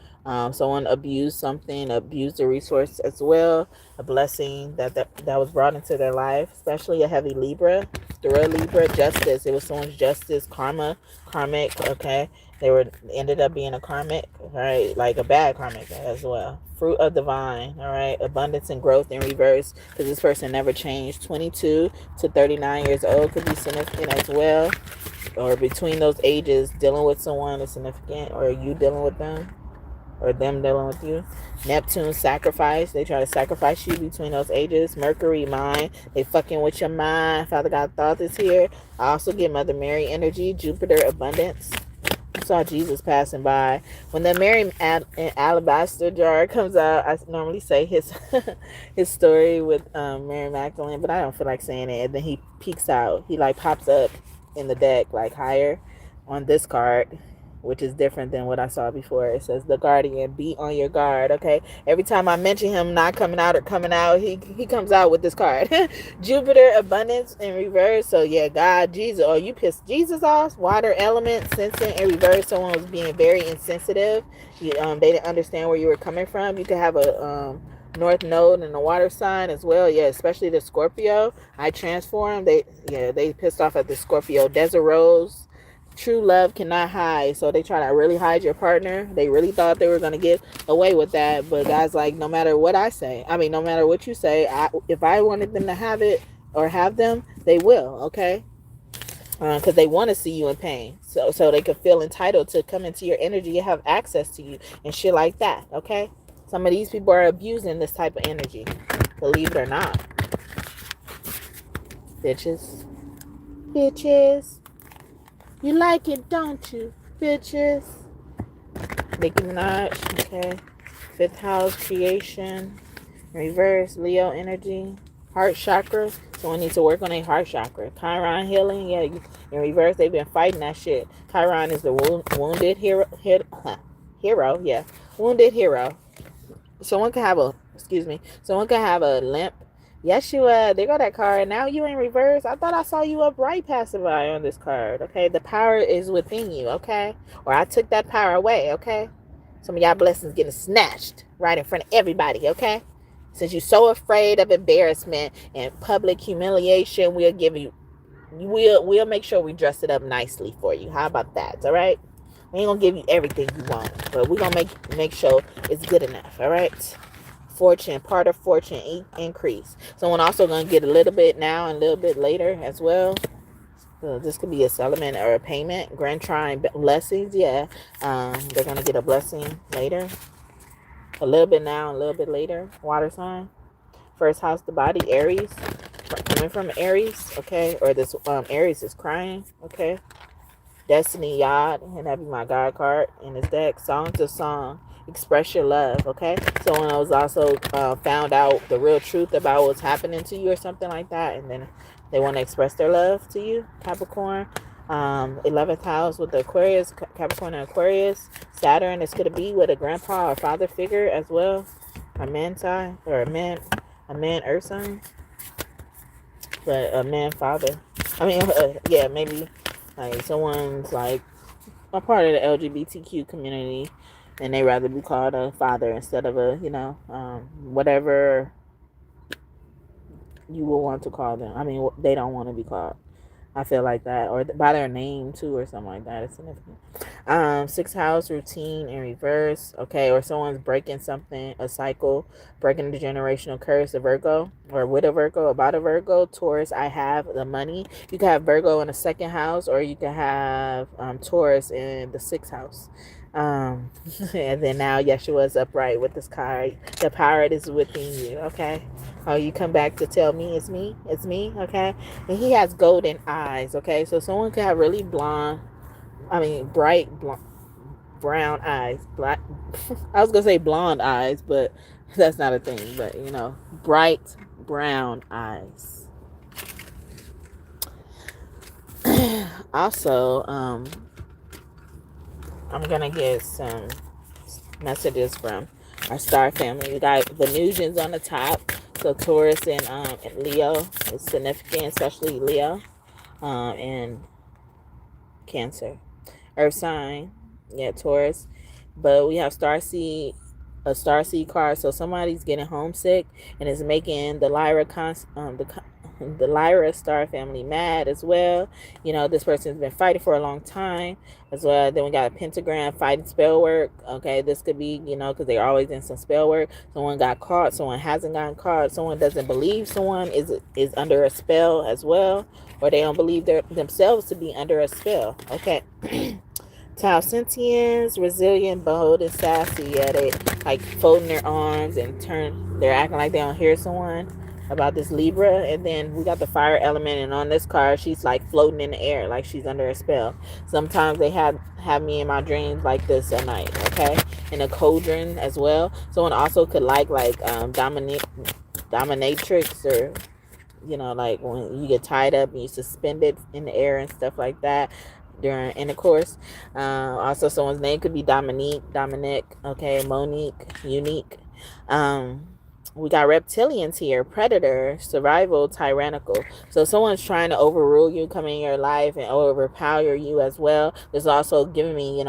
someone abused something, abused a resource as well. A blessing that was brought into their life, especially a heavy Libra. Through a Libra, justice. It was someone's justice, karmic. Okay, ended up being a karmic, right? Like a bad karmic as well. Fruit of divine, all right? Abundance and growth in reverse, because this person never changed. 22 to 39 years old could be significant as well, or between those ages, dealing with someone is significant, or you dealing with them, or them dealing with you. Neptune, sacrifice. They try to sacrifice you between those ages. Mercury, mind. They fucking with your mind. Father God thought is here. I also get Mother Mary energy. Jupiter, abundance. I saw Jesus passing by. When the Mary alabaster jar comes out, I normally say his his story with Mary Magdalene, but I don't feel like saying it. And then he peeks out. He like pops up in the deck, like higher on this card, which is different than what I saw before. It says the guardian, be on your guard. Okay, every time I mention him not coming out or coming out, he comes out with this card. Jupiter, abundance in reverse. So yeah, God, Jesus. Oh, you pissed Jesus off. Water element, sensing in reverse. Someone was being very insensitive. They didn't understand where you were coming from. You could have a North Node and a water sign as well. Yeah, especially the Scorpio. I transform. They pissed off at the Scorpio. Desert Rose. True love cannot hide, so they try to really hide your partner. They really thought they were going to get away with that, but God's like, no matter what I say, no matter what you say, if I wanted them to have it or have them, they will. Okay, because they want to see you in pain, so they could feel entitled to come into your energy, have access to you and shit like that. Okay, some of these people are abusing this type of energy, believe it or not. Bitches. You like it, don't you, bitches? Nicki Minaj, okay. 5th house, creation. Reverse, Leo energy. Heart chakra. Someone needs to work on a heart chakra. Chiron healing, yeah. In reverse, they've been fighting that shit. Chiron is the wounded hero, yeah. Wounded hero. Someone could have a limp. Yes, you there go that card. Now you in reverse. I thought I saw you upright passing by on this card. Okay, the power is within you. Okay, or I took that power away. Okay, some of y'all blessings getting snatched right in front of everybody. Okay, since you're so afraid of embarrassment and public humiliation, we'll make sure we dress it up nicely for you. How about that? All right, we ain't gonna give you everything you want, but we're gonna make sure it's good enough. All right. Fortune, part of fortune increase. Someone also going to get a little bit now and a little bit later as well. So this could be a settlement or a payment. Grand Trine blessings, yeah. They're going to get a blessing later. A little bit now and a little bit later. Water sign. First house, the body, Aries. Coming from Aries, okay. Or this Aries is crying, okay. Destiny, Yod, and that'd be my God card in this deck. Song to song. Express your love, okay? Someone else also found out the real truth about what's happening to you or something like that, and then they want to express their love to you. Capricorn, 11th house with the Aquarius, Capricorn and Aquarius. Saturn is going to be with a grandpa or father figure as well. a man sign, or a man earth sign, but a man father. I mean, yeah, maybe like someone's like a part of the LGBTQ community, and they rather be called a father instead of a, whatever you will want to call them. I mean, they don't want to be called. I feel like that, or by their name too, or something like that. It's significant. Sixth house routine in reverse. Okay, or someone's breaking something, a cycle, breaking the generational curse. A Virgo, or with a Virgo, about a Virgo. Taurus, I have the money. You can have Virgo in the second house, or you can have Taurus in the sixth house. And then now Yeshua's upright with this card. The power is within you. Okay. Oh, you come back to tell me it's me. It's me. Okay. And he has golden eyes. Okay. So someone could have really bright brown eyes. Black. I was gonna say blonde eyes, but that's not a thing. But bright brown eyes. Also, I'm gonna get some messages from our star family. We got Venusians on the top, so Taurus and Leo is significant, especially Leo, and Cancer. Earth sign, yeah, Taurus. But we have a star seed card. So somebody's getting homesick and is making the the Lyra star family mad as well. This person's been fighting for a long time as well. Then we got a pentagram, fighting spell work. Okay, this could be, because they're always in some spell work. Someone got caught, someone hasn't gotten caught, someone doesn't believe someone is under a spell as well, or they don't believe themselves to be under a spell. Okay. Tau sentience, resilient, bold, and sassy. Yeah, they like folding their arms and they're acting like they don't hear someone about this Libra. And then we got the fire element, and on this card she's like floating in the air like she's under a spell. Sometimes they have me in my dreams like this at night. Okay. And a cauldron as well. Someone also could like dominatrix, or like when you get tied up and you suspended in the air and stuff like that during intercourse. Also, someone's name could be Dominique, okay, Monique, Unique. We got reptilians here, predator, survival, tyrannical. So someone's trying to overrule you, come in your life and overpower you as well. There's also giving me, you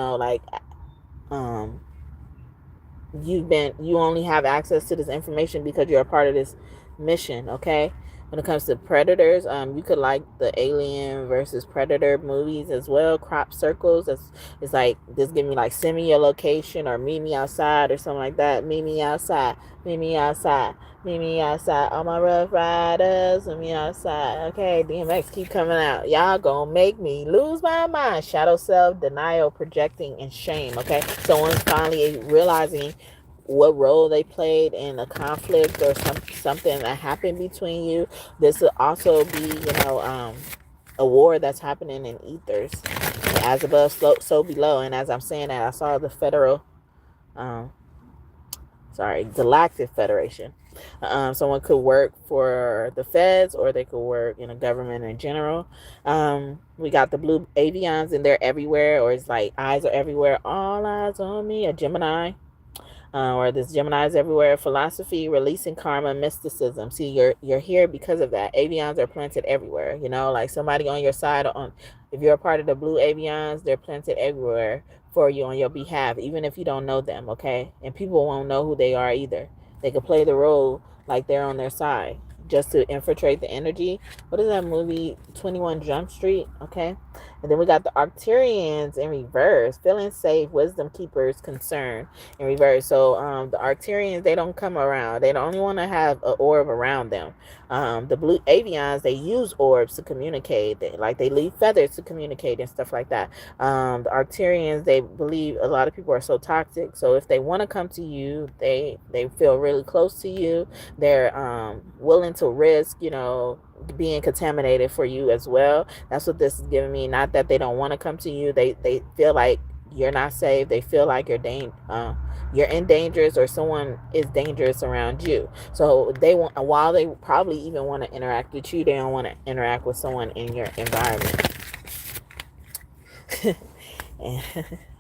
only have access to this information because you're a part of this mission. Okay. When it comes to predators, you could like the Alien versus Predator movies as well. Crop circles. It's like this. Give me like send me your location, or meet me outside, or something like that. Meet me outside. Meet me outside. Meet me outside. All my rough riders. Meet me outside. Okay, DMX keep coming out. Y'all gonna make me lose my mind. Shadow self, denial, projecting, and shame. Okay, someone's finally realizing what role they played in a conflict or something that happened between you. This will also be, a war that's happening in ethers. As above, so below. And as I'm saying that, I saw the Galactic Federation. Someone could work for the feds, or they could work in a government in general. We got the blue avians, and they're everywhere, or it's like eyes are everywhere. All eyes on me. A Gemini. Or this Gemini's everywhere. Philosophy, releasing karma, mysticism. See, you're here because of that. Avians are planted everywhere. Like somebody on your side. If you're a part of the blue avians, they're planted everywhere for you on your behalf, even if you don't know them. Okay, and people won't know who they are either. They could play the role like they're on their side just to infiltrate the energy. What is that movie? 21 Jump Street. Okay. And then we got the Arcturians in reverse, feeling safe, wisdom keepers, concern in reverse. So the Arcturians, they don't come around. They don't only want to have an orb around them. The blue avians, they use orbs to communicate. They leave feathers to communicate and stuff like that. The Arcturians, they believe a lot of people are so toxic. So if they want to come to you, they feel really close to you. They're willing to risk, being contaminated for you as well. That's what this is giving me. Not that they don't want to come to you. They feel like you're not safe. They feel like you're in dangerous, or someone is dangerous around you. So while they probably even want to interact with you, they don't want to interact with someone in your environment.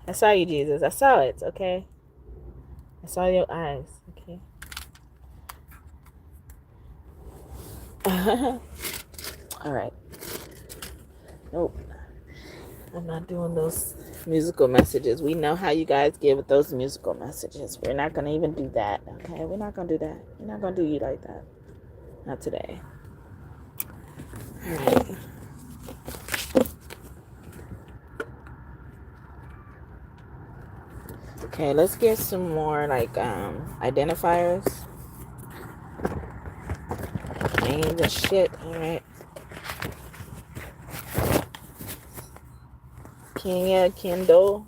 I saw you, Jesus. I saw it. Okay. I saw your eyes. Okay. All right. Nope. I'm not doing those musical messages. We know how you guys get with those musical messages. We're not going to even do that. Okay? We're not going to do that. We're not going to do you like that. Not today. All right. Okay, let's get some more like identifiers. Names and shit. All right. Kenya Kendall.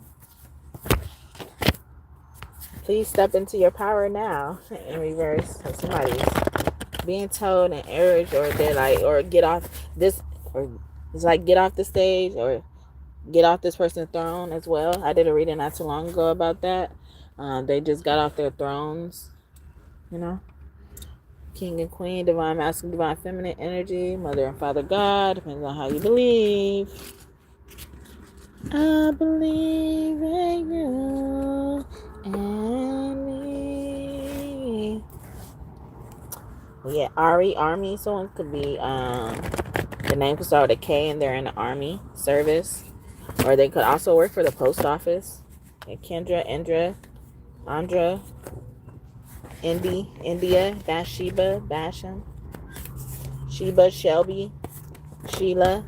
Please step into your power now. In reverse. So somebody's being told and urged, or they're like, or get off this, or it's like get off the stage, or get off this person's throne as well. I did a reading not too long ago about that. They just got off their thrones, you know. King and Queen, Divine Masculine, Divine Feminine energy, Mother and Father God, depends on how you believe. I believe in you and me. Well, yeah, Army. Someone could be, the name could start with a K and they're in the Army service. Or they could also work for the post office. Okay, Kendra, Indra, Andra, India, Bathsheba, Basham, Sheba, Shelby, Sheila,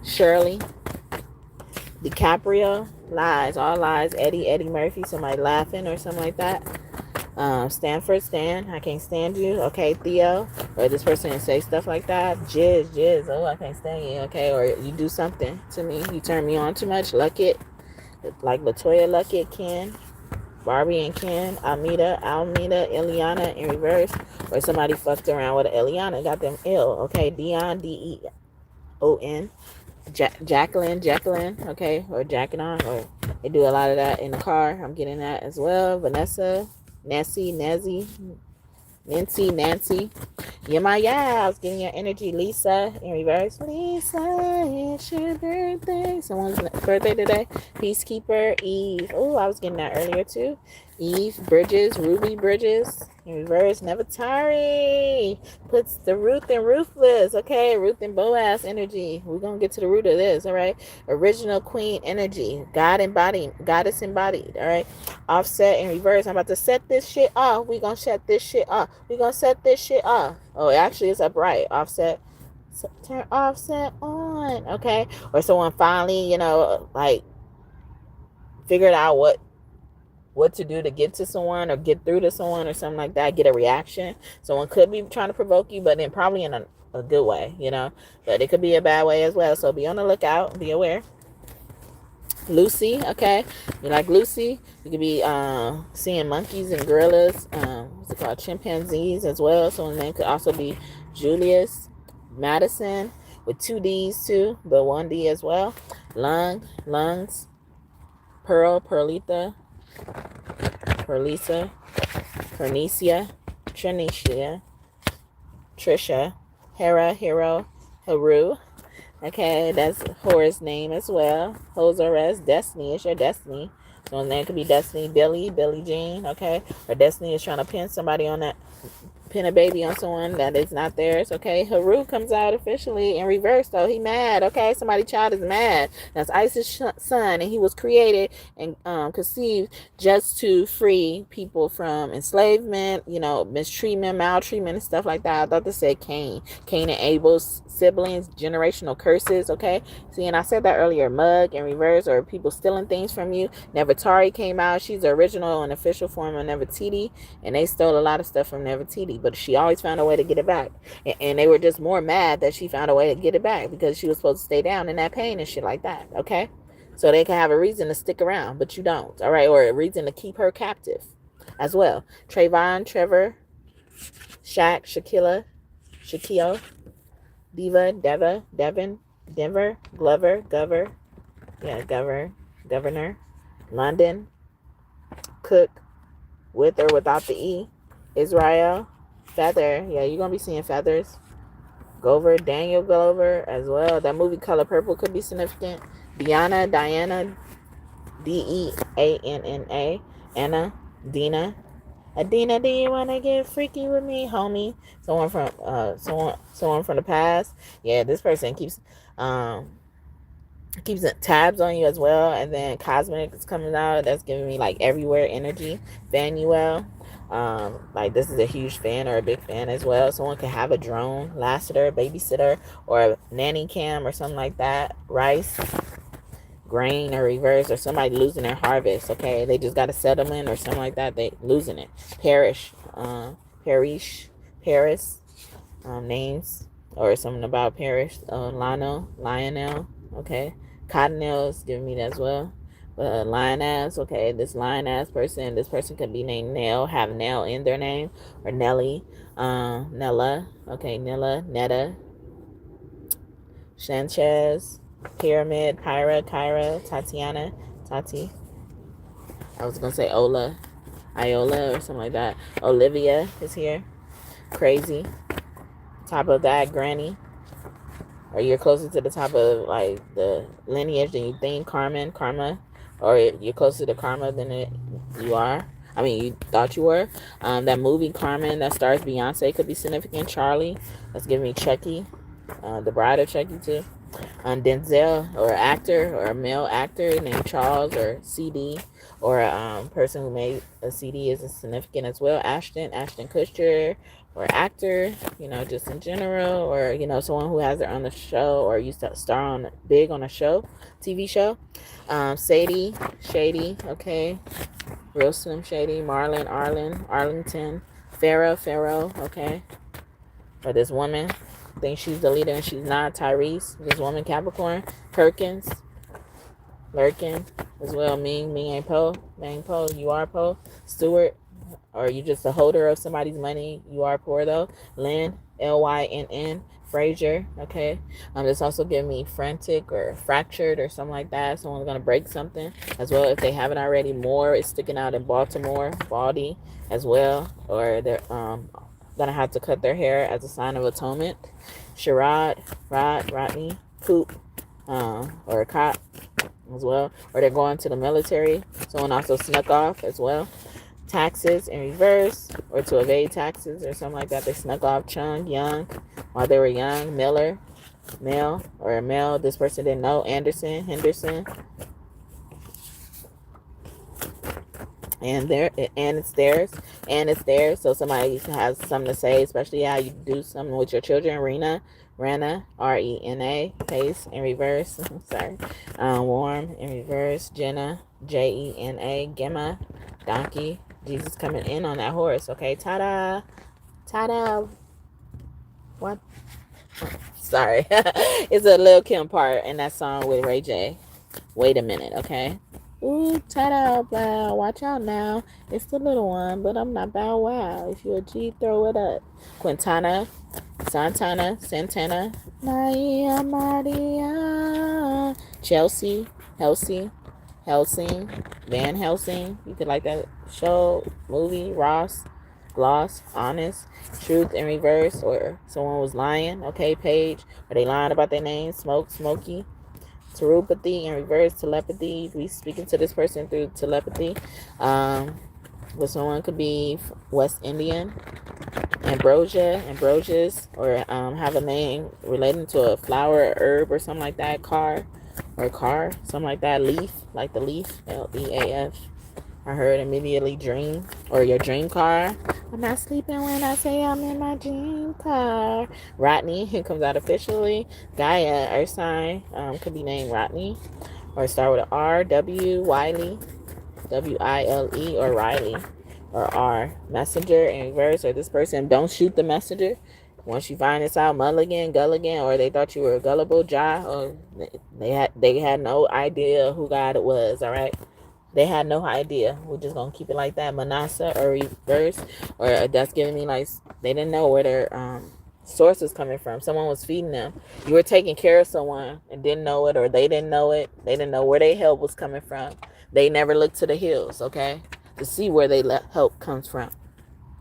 Shirley, DiCaprio, lies, all lies, Eddie Murphy, somebody laughing or something like that. Stanford, Stan, I can't stand you. Okay, Theo, or this person can say stuff like that. Jizz, oh, I can't stand you. Okay, or you do something to me, you turn me on too much. Luckett, like Latoya Luckett, Ken, Barbie and Ken, Almeida, Ileana in reverse, or somebody fucked around with Ileana, got them ill. Okay, Dion, Deon, Jacqueline, okay, or jacking on, or they do a lot of that in the car. I'm getting that as well. Vanessa, Nancy, you're my I was getting your energy. Lisa in reverse. Lisa, it's your birthday. Someone's birthday today. Peacekeeper, Eve. Oh, I was getting that earlier too. Eve Bridges, Ruby Bridges in reverse. Nevertari puts the Ruth and Ruthless. Okay, Ruth and Boaz energy. We're gonna get to the root of this. All right. Original Queen energy. Goddess embodied. All right. Offset in reverse. I'm about to set this shit off. We're gonna set this shit off. Oh, actually, it's upright. Offset. Turn offset on. Okay. Or someone finally, like figured out what to do to get to someone or get through to someone or something like that. Get a reaction. Someone could be trying to provoke you, but then probably in a good way, But it could be a bad way as well. So be on the lookout. Be aware. Lucy, okay, you like Lucy. You could be seeing monkeys and gorillas, what's it called, chimpanzees as well. So his name could also be Julius. Madison with 2 D's too, but 1 D as well. Lungs, Perlita, Pernicia, Trisha, Hera, Hero, Haru. Okay, that's Horace's name as well. Hosores, Destiny is your destiny. So his name could be Destiny, Billy Jean, okay? Or Destiny is trying to pin a baby on someone that is not theirs, okay? Haru comes out officially in reverse, though. He mad, okay? Somebody's child is mad. That's Isis' son, and he was created and conceived just to free people from enslavement, mistreatment, maltreatment, and stuff like that. I thought they said Cain and Abel's siblings, generational curses, okay? See, and I said that earlier, mug in reverse, or people stealing things from you. Nefertari came out. She's the original and official form of Nefertiti, and they stole a lot of stuff from Nefertiti, but she always found a way to get it back. And they were just more mad that she found a way to get it back because she was supposed to stay down in that pain and shit like that, okay? So they can have a reason to stick around, but you don't, all right? Or a reason to keep her captive as well. Trayvon, Trevor, Shaq, Shaquille, Diva, Devin, Denver, Glover, Governor, London, Cook, with or without the E, Israel, Feather, yeah, you're going to be seeing feathers, Daniel Glover as well. That movie Color Purple could be significant. Diana, Deanna, Deanna, Anna, Dina, Adina, do you want to get freaky with me, homie? Someone from the past. Yeah, this person keeps tabs on you as well. And then cosmic is coming out. That's giving me like everywhere energy. Vanuel. Like this is a huge fan or a big fan as well. Someone could have a drone, lassiter, babysitter, or a nanny cam or something like that. Rice, grain or reverse, or somebody losing their harvest. Okay, they just got a settlement or something like that. They losing it. Paris, names or something about Paris. Lionel. Okay, Cottonelle is giving me that as well. Lioness, okay, this lioness person, this person could be named Nell, have Nell in their name, or Nelly, Nella, okay, Nella, Netta, Sanchez, Pyramid, Kyra, Tatiana, Tati. I was gonna say Iola, or something like that. Olivia is here. Crazy. Top of that, Granny. Or you're closer to the top of like the lineage than you think. Karma, or you're closer to Karma than you are. I mean, you thought you were. That movie Carmen that stars Beyonce could be significant. Charlie, that's giving me Chucky, the bride of Chucky too. Denzel, or actor, or a male actor named Charles, or CD, or a person who made a CD is significant as well. Ashton Kutcher, or actor, just in general, or someone who has their own show or used to star on big on a show, TV show. Sadie, Shady, okay, Real Slim Shady, Marlon, Arlington, Pharaoh, okay. Or this woman thinks she's the leader and she's not. Tyrese, this woman, Capricorn. Perkins, Lurkin as well. Ming ain't Po. Mang Po, you are Po. Stewart, or you just a holder of somebody's money, you are poor though. Lynn, Lynn. Frazier, okay. This also give me frantic or fractured or something like that. Someone's gonna break something as well if they haven't already. More is sticking out in Baltimore, Baldy as well, or they're gonna have to cut their hair as a sign of atonement. Sherrod, Rodney, Coop, or a cop as well, or they're going to the military. Someone also snuck off as well. Taxes in reverse, or to evade taxes or something like that. They snuck off. Chung, young, while they were young. Miller, male, or a male. This person didn't know. Anderson, Henderson. And it's theirs. So somebody has something to say, especially how you do something with your children. Rena, Rena, Pace in reverse. Sorry. Warm in reverse. Jenna, Jena, Gemma, Donkey. Jesus coming in on that horse. Okay, ta-da. What? Sorry. It's a Lil Kim part in that song with Ray J. Wait a minute, okay? Ooh, ta-da, wow. Watch out now. It's the little one, but I'm not Bow Wow. If you're a G, throw it up. Quintana, Santana, Maria, Chelsea, Helsing, Van Helsing. You could like that show, movie. Ross, Gloss, Honest, Truth in reverse, or someone was lying. Okay, Paige. Are they lying about their name? Smokey. Telepathy in reverse. Telepathy. We speaking to this person through telepathy. But someone could be West Indian. Ambrosius, or have a name relating to a flower, herb, or something like that. Car, something like that. Leaf, like the leaf, Leaf. I heard immediately dream, or your dream car. I'm not sleeping when I say I'm in my dream car. Rodney, it comes out officially. Gaia, earth sign, could be named Rodney, or start with an R. Wiley, Wile, or Riley, or R. Messenger in reverse, or this person, don't shoot the messenger. Once you find this out, Mulligan, Gulligan, or they thought you were gullible, or they had no idea who God it was. All right. They had no idea. We're just gonna keep it like that. Manasseh, or reverse, or that's giving me like they didn't know where their source was coming from. Someone was feeding them. You were taking care of someone and didn't know it, or they didn't know it. They didn't know where their help was coming from. They never looked to the hills, okay, to see where they help comes from.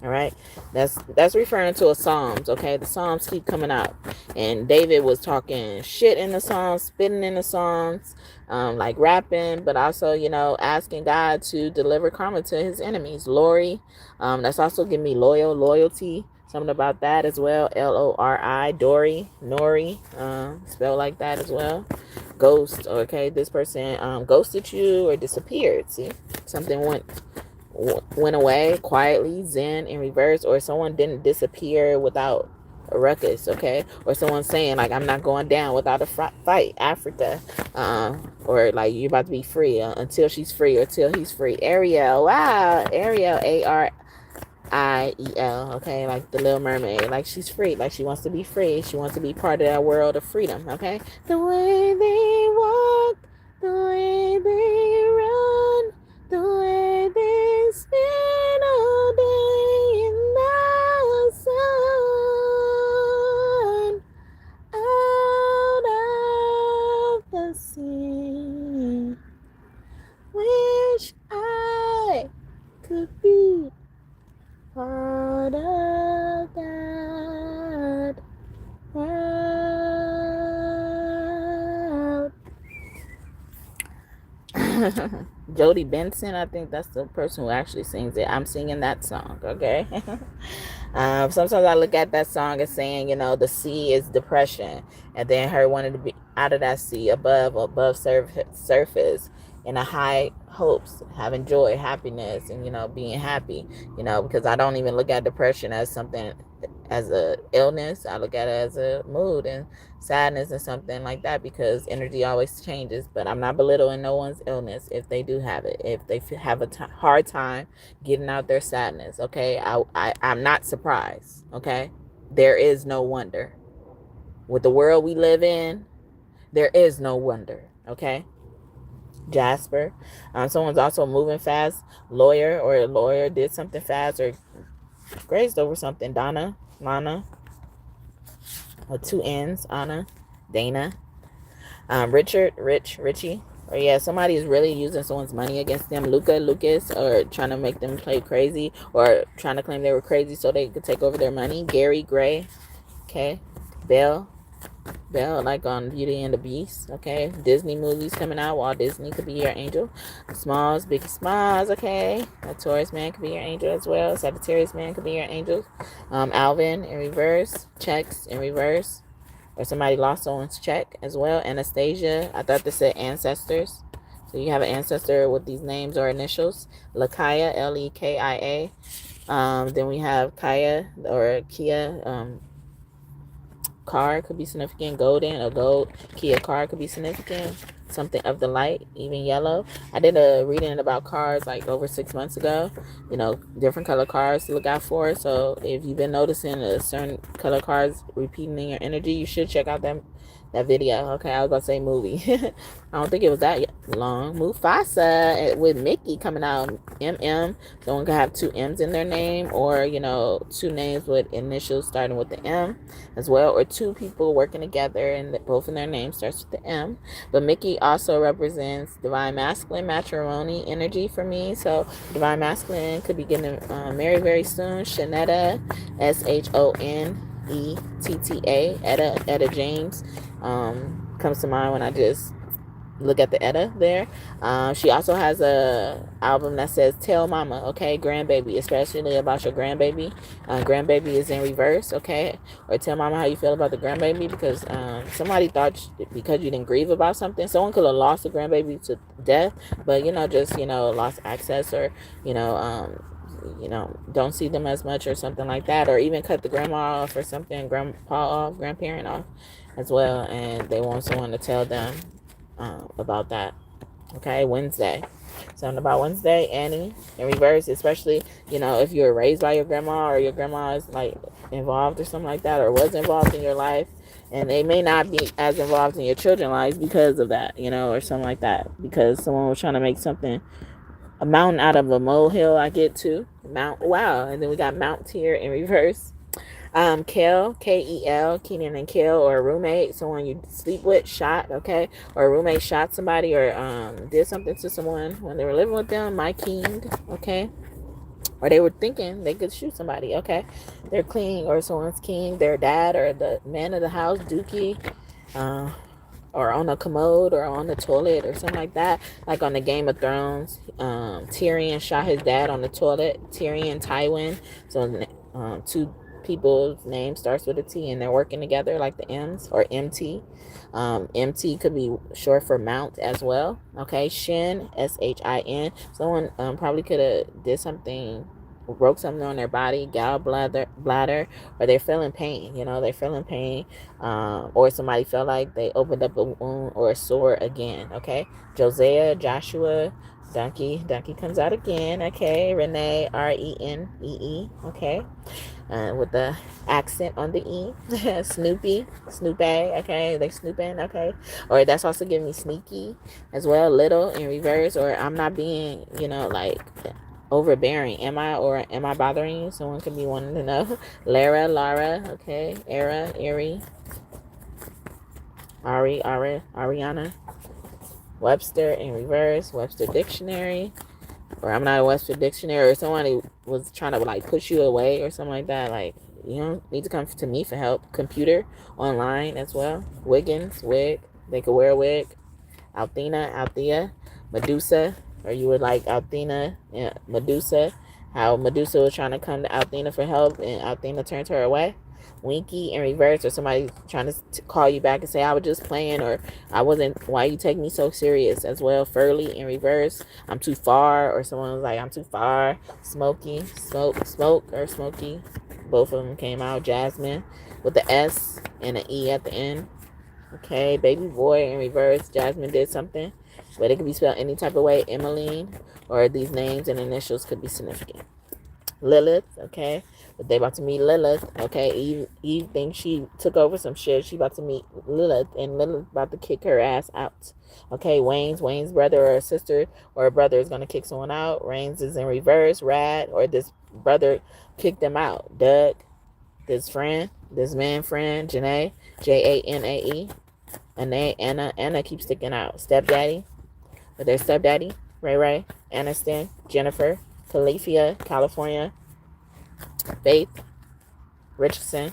All right, that's referring to a Psalms. Okay, the Psalms keep coming out, and David was talking shit in the Psalms, spitting in the Psalms, like rapping, but also, you know, asking God to deliver karma to his enemies. Lori, that's also giving me loyalty, something about that as well. Lori, Dory, Nori, spelled like that as well. Ghost. Okay, this person ghosted you or disappeared. See, something went away quietly, zen in reverse, or someone didn't disappear without a ruckus, okay? Or someone saying like, I'm not going down without a fight, Africa, or like, you're about to be free until she's free or till he's free. Ariel, wow, Ariel, Ariel, okay? Like the Little Mermaid, like she's free, like she wants to be free, she wants to be part of that world of freedom, okay? The way they walk, the way they run, the way they spend all day in the sun, out of the sea. Wish I could be part of that world. Jody Benson, I think that's the person who actually sings it. I'm singing that song, okay? Sometimes I look at that song as saying, you know, the sea is depression, and then her wanting to be out of that sea, above surface, in a high hopes, having joy, happiness, and, you know, being happy, you know, because I don't even look at depression as something, as a illness. I look at it as a mood and sadness and something like that, because energy always changes. But I'm not belittling no one's illness if they do have it, if they have a hard time getting out their sadness, okay? I'm not surprised, okay? There is no wonder. With the world we live in, there is no wonder, okay? Jasper. Someone's also moving fast. Lawyer, or a lawyer did something fast or grazed over something. Donna, Lana, with two N's. Anna, Dana. Richard, Richie. Or yeah, somebody is really using someone's money against them. Lucas, or trying to make them play crazy, or trying to claim they were crazy so they could take over their money. Gary Gray. Okay. Belle, like on Beauty and the Beast, okay? Disney movies coming out. Walt Disney could be your angel. Smalls, Biggie Smalls, okay? A Taurus man could be your angel as well. Sagittarius man could be your angel. Alvin in reverse. Checks in reverse. Or somebody lost someone's check as well. Anastasia, I thought this said ancestors. So you have an ancestor with these names or initials. Lakaya, Lekia. Then we have Kaya or Kia. Car could be significant. Golden, a gold Kia car could be significant. Something of the light, even yellow. I did a reading about cars like over 6 months ago. You know, different color cars to look out for. So if you've been noticing a certain color cars repeating in your energy, you should check out that video. Okay, I was about to say movie. I don't think it was that long. Mufasa with Mickey coming out. Someone could have two M's in their name, or, you know, two names with initials starting with the M as well, or two people working together and both in their name starts with the M. But Mickey also represents divine masculine, matrimony energy for me. So divine masculine could be getting married very soon. Shanetta, Shonetta, Etta James comes to mind when I just look at the Etta there. She also has a album that says Tell Mama, okay? Grandbaby, especially about your grandbaby. Grandbaby is in reverse, okay? Or tell mama how you feel about the grandbaby, because somebody thought because you didn't grieve about something, someone could have lost a grandbaby to death, but, you know, just, you know, lost access, or, you know, don't see them as much or something like that, or even cut the grandma off or something, grandpa off, grandparent off as well, and they want someone to tell them about that. Okay, Wednesday. Something about Wednesday, Annie in reverse, especially, you know, if you were raised by your grandma, or your grandma is like involved or something like that, or was involved in your life, and they may not be as involved in your children's lives because of that, you know, or something like that, because someone was trying to make something, a mountain out of a molehill. I get to Mount, wow. And then we got Mount here in reverse. Kel, Kel, Keenan and Kel, or a roommate, someone you sleep with, shot, okay? Or a roommate shot somebody, or did something to someone when they were living with them, my king, okay? or they were thinking they could shoot somebody. Okay, they're king or someone's king, their dad or the man of the house, dookie, uh, or on a commode or on the toilet or something like that. Like on the Game of Thrones, Tyrion shot his dad on the toilet. Tyrion, Tywin. So two people's name starts with a T and they're working together, like the M's, or MT. MT could be short for Mount as well. Okay, Shin, Shin. Someone probably could have did something, broke something on their body, bladder, or they're feeling pain. They're feeling pain, or somebody felt like they opened up a wound or a sore again. Okay, Josiah, Joshua, donkey comes out again. Okay, Renee, Renee. Okay, with the accent on the E. Snoopy, okay, they snooping, okay, or that's also giving me sneaky as well, little in reverse, or I'm not being, like overbearing, am I, or am I bothering you? Someone could be wanting to know. Lara, okay, Ari, Ariana, Webster in reverse, Webster dictionary, or I'm not a Webster dictionary, or somebody was trying to like push you away or something like that. Like, you don't need to come to me for help. Computer, online as well. Wiggins, wig. They could wear a wig. Althea, Medusa, or you would like Althea, Medusa. How Medusa was trying to come to Althea for help and Althea turned her away. Winky in reverse, or somebody trying to call you back and say I was just playing, or I wasn't, why you take me so serious as well. Furley in reverse, I'm too far, or someone was like I'm too far. Smoky, smoke or smoky, both of them came out. Jasmine with the S and an E at the end. Okay, baby boy in reverse, Jasmine did something, but it could be spelled any type of way. Emmeline, or these names and initials could be significant. Lilith, okay, but they about to meet Lilith. Okay, Eve thinks she took over some shit. She about to meet Lilith, and Lilith about to kick her ass out. Okay, Wayne's brother or sister or a brother is gonna kick someone out. Rains is in reverse. Rad, or this brother kicked them out. Doug, this man friend, Janae, Janae. Anna keeps sticking out. Stepdaddy, but their stepdaddy, Ray, Aniston, Jennifer, Califia, California, Faith, Richardson,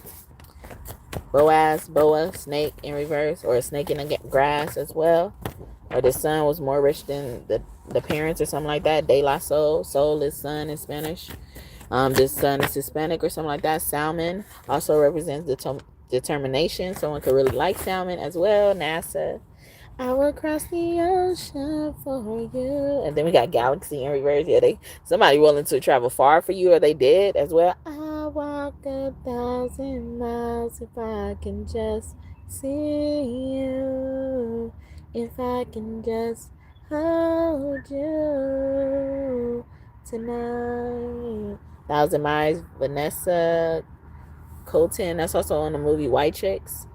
Boa, snake in reverse, or a snake in the grass as well. Or the son was more rich than the parents or something like that. De La soul is son in Spanish. This son is Hispanic or something like that. Salmon also represents determination. Someone could really like salmon as well. NASA, I will cross the ocean for you. And then we got Galaxy in reverse. Yeah, somebody willing to travel far for you, or they did as well. I walk 1,000 miles if I can just see you. If I can just hold you tonight. 1,000 Miles, Vanessa Colton. That's also on the movie White Chicks.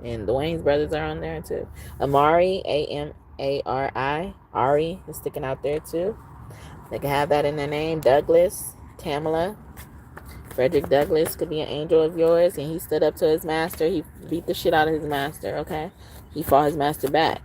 And the Wayne's brothers are on there too. Amari, Amari. Ari is sticking out there too. They can have that in their name. Douglas, Tamala. Frederick Douglass could be an angel of yours. And he stood up to his master. He beat the shit out of his master, okay? He fought his master back.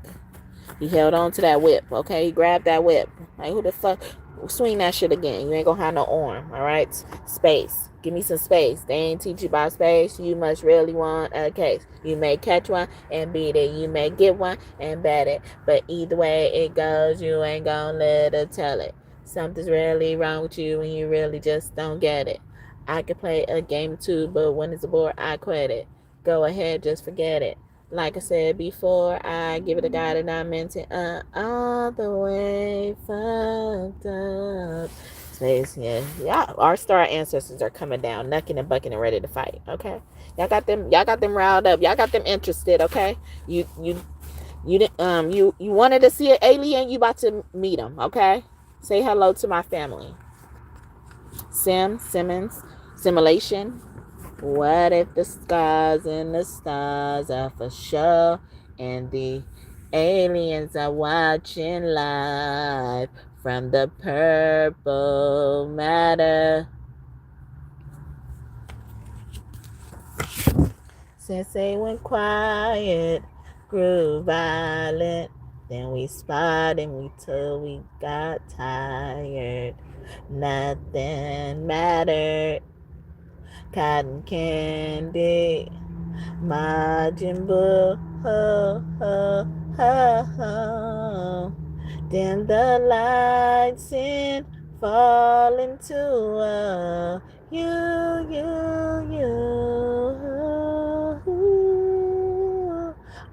He held on to that whip, okay? He grabbed that whip. Like, who the fuck? Swing that shit again. You ain't gonna have no arm, all right? Space. Give me some space. They ain't teach you about space. You must really want a case. You may catch one and beat it. You may get one and bet it. But either way it goes, you ain't gonna let her tell it. Something's really wrong with you when you really just don't get it. I could play a game too, but when it's a bore, I quit it. Go ahead, just forget it. Like I said before, I give it a guy that I meant it all the way fucked up. Space, yeah. Our star ancestors are coming down, knucking and bucking and ready to fight. Okay, y'all got them riled up. Y'all got them interested. Okay, you wanted to see an alien. You about to meet them. Okay, say hello to my family. Simmons, simulation. What if the skies and the stars are for sure, and the aliens are watching live from the purple matter? Since they went quiet, grew violent, Then we spied and we till we got tired. Nothing mattered. Cotton candy. Majin Buu. Ho, ho, ho, ho. Dim the lights and fall into you.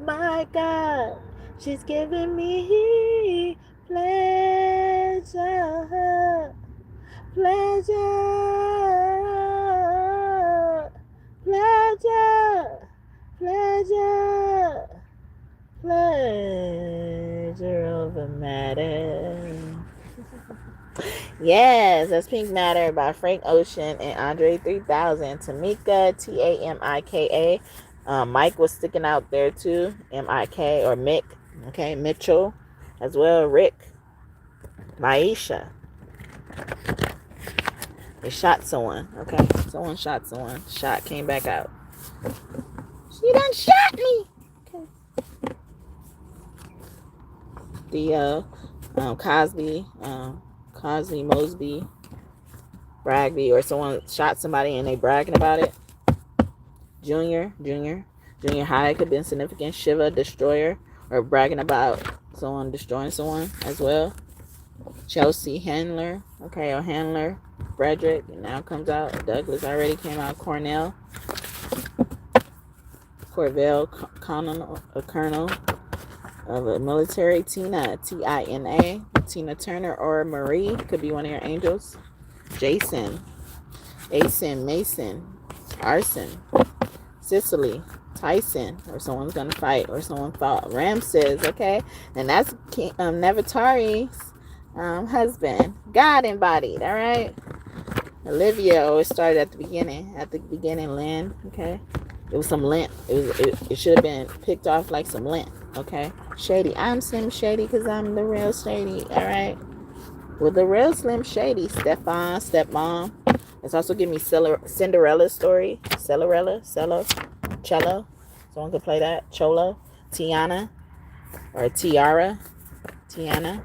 My God, she's giving me pleasure, pleasure, pleasure, pleasure, pleasure over matter. Yes, that's Pink Matter by Frank Ocean and Andre 3000. Tamika, Tamika. Mike was sticking out there too. M-I-K, or Mick. Okay, Mitchell as well. Rick. Maisha. They shot someone. Okay, someone shot someone. Shot came back out. She done shot me. Okay. The Cosby, Mosby, Bragby, or someone shot somebody and they bragging about it. Junior high could be insignificant. Shiva, destroyer, or bragging about someone destroying someone as well. Chelsea, handler, okay, or handler. Frederick, now comes out. Douglas already came out. Cornell, Corvell, colonel of a military. Tina, Tina, Tina Turner, or Marie, could be one of your angels. Jason, Mason, Arson, Cicely, Tyson, or someone's gonna fight, or someone fought. Ramses, okay, and that's Nefertari's husband, God embodied. All right. Olivia always started at the beginning. Lynn, okay. It was some lint. It should have been picked off like some lint, okay. Shady, I'm Slim Shady because I'm the real Shady. All right. With the real Slim Shady, stepmom. It's also giving me Cinderella's story. Cello. Someone could play that. Cholo. Tiana. Or Tiara. Tiara.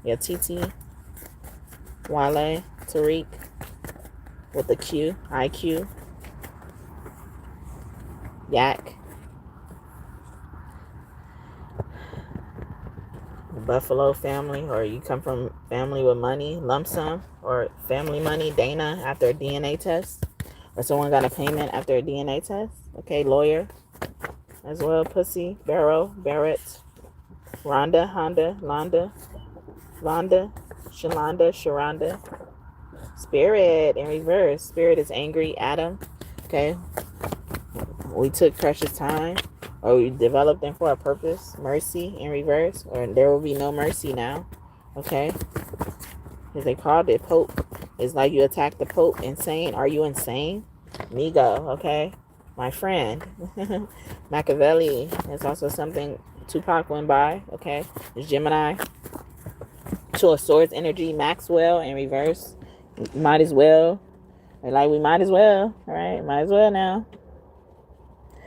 Yeah, Titi. Wale. Tariq. With the Q. IQ. Yak. Buffalo family, or you come from family with money, lump sum, or family money. Dana, after a DNA test, or someone got a payment after a DNA test. Okay, lawyer as well. Pussy, Barrett, Rhonda, Honda, Londa, Shalonda, Sharonda. Spirit in reverse. Spirit is angry. Adam. Okay, we took precious time, or we developed them for a purpose. Mercy in reverse, or there will be no mercy now. Okay, as they called it, Pope. It's like you attack the Pope. Insane. Are you insane? Migo. Okay, my friend. Machiavelli is also something Tupac went by. Okay, it's Gemini. Two of Swords energy. Maxwell in reverse. Might as well. Like we might as well. All right, might as well now.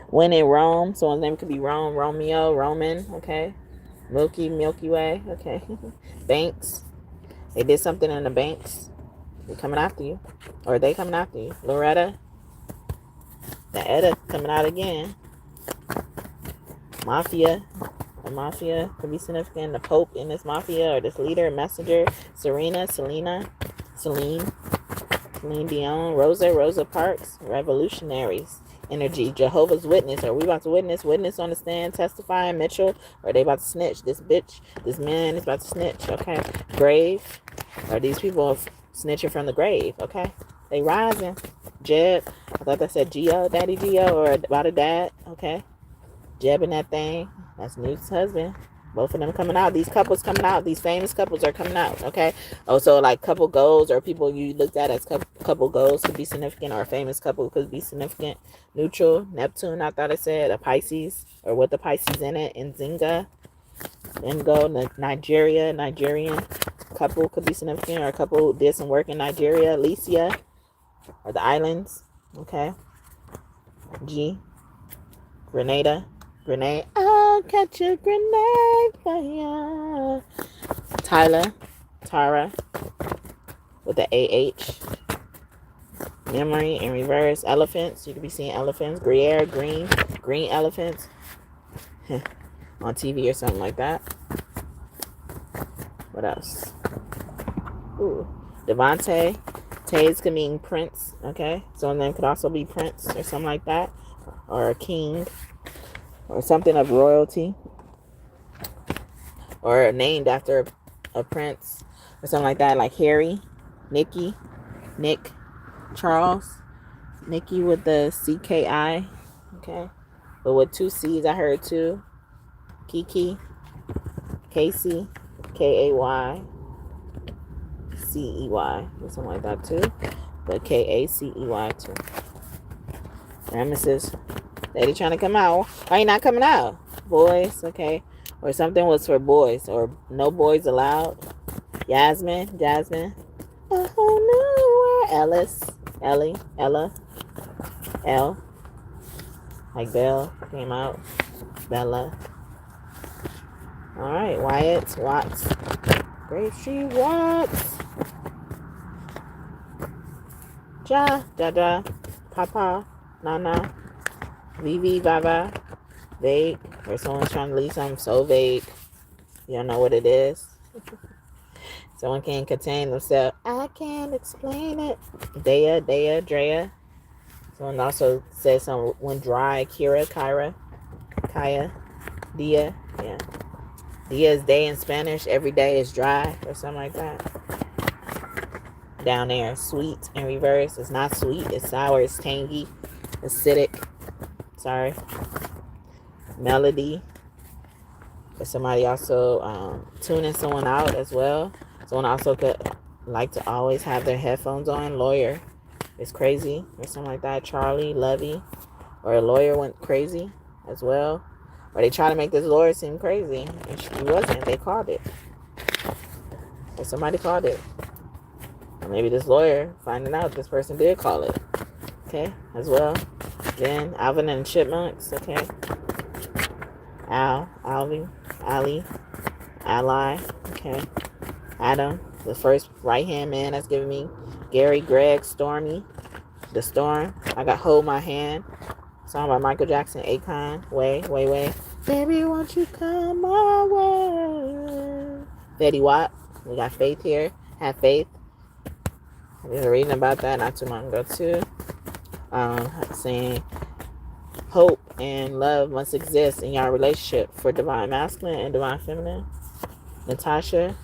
When in Rome, someone's name could be Rome, Romeo, Roman, okay. Milky Way, okay. Banks, they did something in the banks. They're coming after you, or they coming after you. Loretta, the Etta coming out again. Mafia, the mafia could be significant. The Pope in this mafia, or this leader, messenger. Serena, Celine Dion, Rosa Parks, revolutionaries. Energy, Jehovah's Witness. Are we about to witness on the stand, testifying? Mitchell, or are they about to snitch? This man is about to snitch. Okay. Grave, are these people snitching from the grave? Okay, they rising. Jeb, I thought that said Daddy Gio, or about a dad. Okay, Jeb and that thing, that's Newt's husband. Both of them coming out. These couples coming out. These famous couples are coming out. Okay. Also, like couple goals, or people you looked at as couple goals could be significant, or a famous couple could be significant. Neutral, Neptune, I thought it said. A Pisces, or with the Pisces in it. Nzinga, Nigerian couple could be significant, or a couple did some work in Nigeria. Alicia, or the islands. Okay. G, Grenade. I'll catch a grenade for ya. Tara, with the AH. Memory in reverse. Elephants. You could be seeing elephants. Gruyere, green elephants. On TV or something like that. What else? Ooh. Devontae. Tays could mean prince. Okay. So name could also be prince or something like that. Or a king. Or something of royalty. Or named after a prince. Or something like that. Like Harry. Nikki. Nick. Charles. Nikki with the CKI. Okay. But with 2 C's, I heard too. Kiki. Casey. KAYCEY. Or something like that too. But KACEY too. Ramesses. Lady trying to come out. Why you not coming out? Boys, okay. Or something was for boys. Or no boys allowed. Jasmine. Oh no. Ellis. Ellie. Ella. L. Like Belle came out. Bella. Alright. Wyatt. Watts. Gracie Watts. Dada. Papa. Nana. Vivi. Vava. Vague. Or someone's trying to leave something so vague. You don't know what it is. Someone can't contain themselves. I can't explain it. Drea. Someone also said someone dry. Kyra. Kaya. Dia. Yeah. Dia is day in Spanish. Every day is dry or something like that. Down there, sweet in reverse. It's not sweet. It's sour. It's tangy. Acidic. Sorry. Melody. Or somebody also tuning someone out as well. Someone also could like to always have their headphones on. Lawyer is crazy or something like that. Charlie, Lovey, or a lawyer went crazy as well. Or they try to make this lawyer seem crazy. And she wasn't. They called it. Or somebody called it. Or maybe this lawyer finding out this person did call it. Okay, as well. Then Alvin and the Chipmunks. Okay. Alvin, Ali, Ally. Okay. Adam, the first right-hand man that's giving me. Gary, Greg, Stormy, The Storm. I got Hold My Hand. Song by Michael Jackson, Akon, Way. Baby, won't you come my way? Betty Watt. We got Faith here. Have Faith. I was reading about that not too long ago too. Saying hope and love must exist in your relationship for divine masculine and divine feminine. Natasha.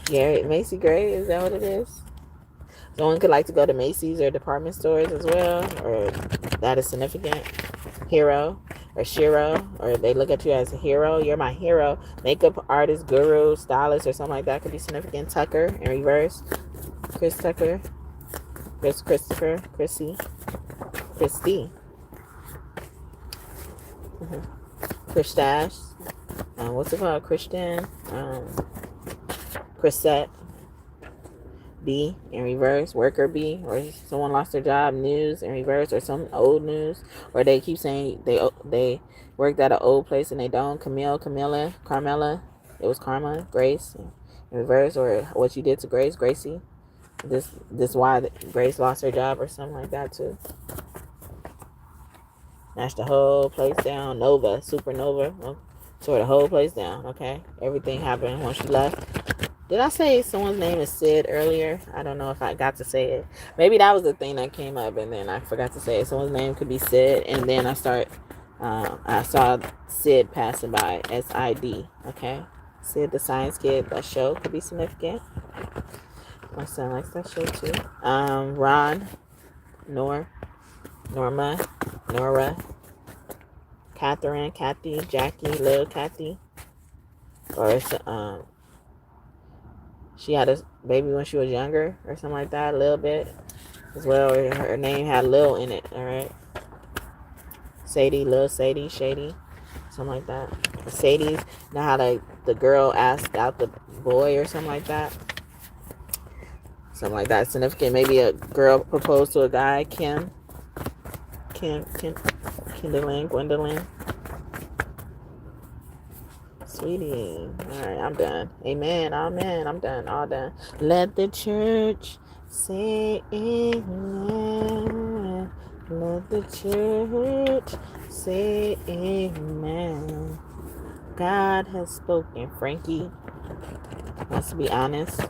Gary, Macy Gray, is that what it is? Someone could like to go to Macy's or department stores as well, or that is significant. Hero or Shiro, or they look at you as a hero. You're my hero. Makeup artist, guru, stylist, or something like that could be significant. Tucker in reverse. Chris Tucker. Christopher. Christy. Christash. What's it called? Christian. Chrisette. B in reverse. Worker B, or someone lost their job. News in reverse, or some old news, or they keep saying they worked at an old place and they don't. Carmela. It was Karma. Grace in reverse, or what you did to Gracie. This why Grace lost her job or something like that too. Smash the whole place down. Nova, supernova. Well, tore the whole place down. Okay, everything happened when she left. Did I say someone's name is Sid earlier? I don't know if I got to say it. Maybe that was the thing that came up, and then I forgot to say it. Someone's name could be Sid, and then I saw Sid passing by. SID. Okay, Sid the Science Kid. That show could be significant. My son likes that show too. Ron, Norma, Nora, Catherine, Kathy, Jackie, Lil Kathy, or she had a baby when she was younger or something like that, a little bit as well. Her name had Lil in it. All right, Sadie, Lil Sadie, Shady, something like that. Sadie's, know how the girl asked out the boy or something like that. Something like that. Significant. Maybe a girl proposed to a guy. Kim Gwendolyn. Sweetie. Alright, I'm done. Amen. Amen. I'm done. All done. Let the church say amen. Let the church say amen. God has spoken, Frankie. Let's be honest.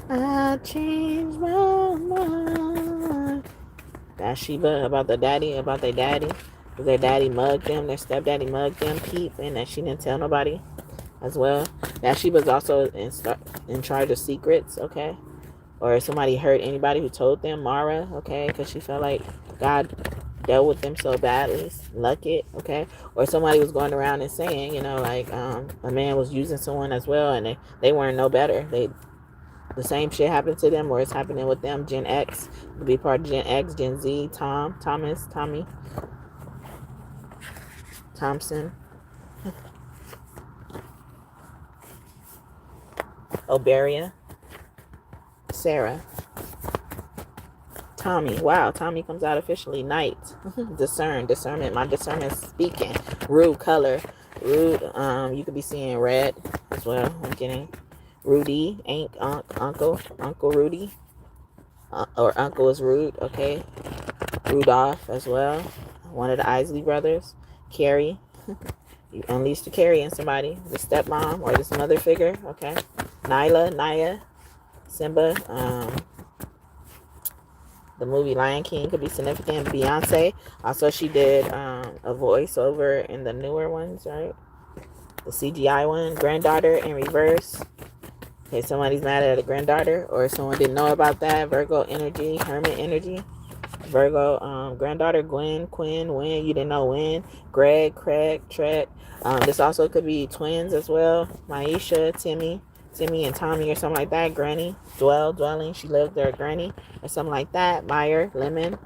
I changed my mind. Bathsheba about their daddy. Their daddy mugged them. Their stepdaddy mugged them. Peep, and that she didn't tell nobody as well. Bathsheba's also in charge of secrets, okay? Or somebody hurt anybody who told them. Mara, okay? Because she felt like God dealt with them so badly. Luck-it, okay? Or somebody was going around and saying, you know, like a man was using someone as well, and they weren't no better. The same shit happened to them, or it's happening with them. Gen X could be part of Gen X, Gen Z, Tommy, Thompson, Oberia, Sarah, Tommy. Wow, Tommy comes out officially. Night, discernment. My discernment is speaking. Rude color, rude. You could be seeing red as well. I'm getting Rudy, Uncle Rudy, or Uncle is Rude. Okay, Rudolph as well. One of the Isley brothers. Carrie. You unleashed the Carrie in somebody. The stepmom or this mother figure. Okay. Naya, Simba. The movie Lion King could be significant. Beyonce. Also, she did a voiceover in the newer ones, right? The CGI one. Granddaughter in reverse. Okay, somebody's mad at a granddaughter, or someone didn't know about that. Virgo energy, Hermit energy. Virgo, granddaughter, Quinn, Wynn, you didn't know when. Greg, Craig, Trek. This also could be twins as well. Maisha, Timmy and Tommy, or something like that. Granny, dwelling, she lived there, Granny, or something like that. Meyer, Lemon,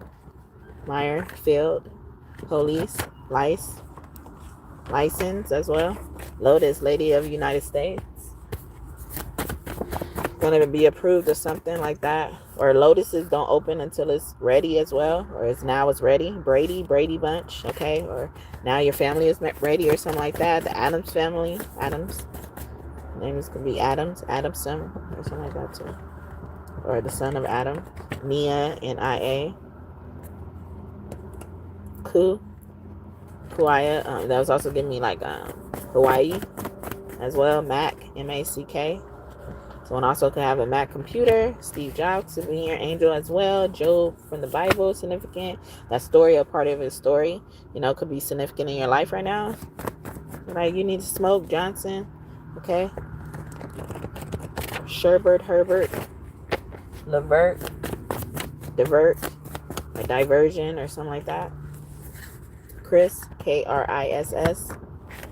Field, Police, License as well. Lotus, Lady of the United States. Going to be approved or something like that. Or lotuses don't open until it's ready as well, or it's ready. Brady Bunch, okay? Or now your family is ready, or something like that. The Adams family, names could be Adamson, or something like that too. Or the son of Adam. Nia, Nia. Kuaya, that was also giving me like Hawaii as well. Mac, Mack. Someone also could have a Mac computer. Steve Jobs, souvenir angel as well. Job from the Bible, significant. That story, a part of his story, could be significant in your life right now. Like, you need to smoke, Johnson. Okay. Sherbert, Herbert. Levert. Divert. Or diversion, or something like that. Chris, Kriss.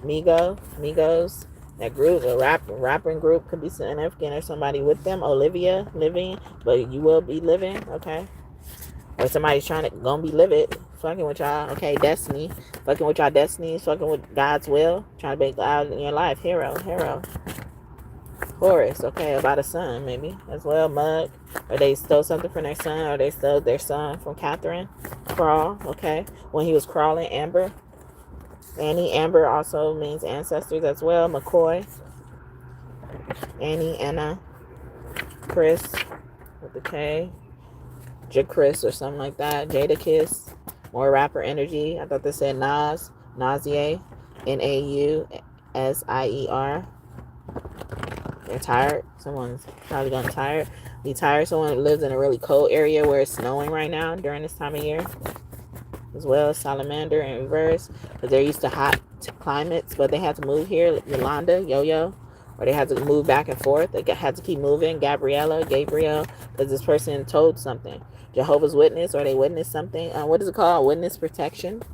Migos. That group, a rapping group could be significant, or somebody with them. Olivia, living, but you will be living, okay? Or somebody's gonna be livid, fucking with y'all, okay? Destiny, fucking with y'all destinies, fucking with God's will, trying to make God in your life. Hero. Horus, okay, about a son, maybe, as well. Mug, or they stole something from their son, or they stole their son from Catherine. Crawl, okay? When he was crawling. Amber. Annie, Amber also means ancestors as well. McCoy, Annie, Anna, Chris with the K, Chris or something like that. Jada Kiss, more rapper energy. I thought they said Nas, Nausier, Nausier. They're tired. Someone's probably gonna be tired. Someone who lives in a really cold area where it's snowing right now during this time of year. As well as Salamander in reverse, because they're used to hot climates, but they had to move here. Yolanda, Yo-Yo, or they had to move back and forth. They had to keep moving. Gabriel, because this person told something. Jehovah's Witness, or they witnessed something. What is it called? Witness protection.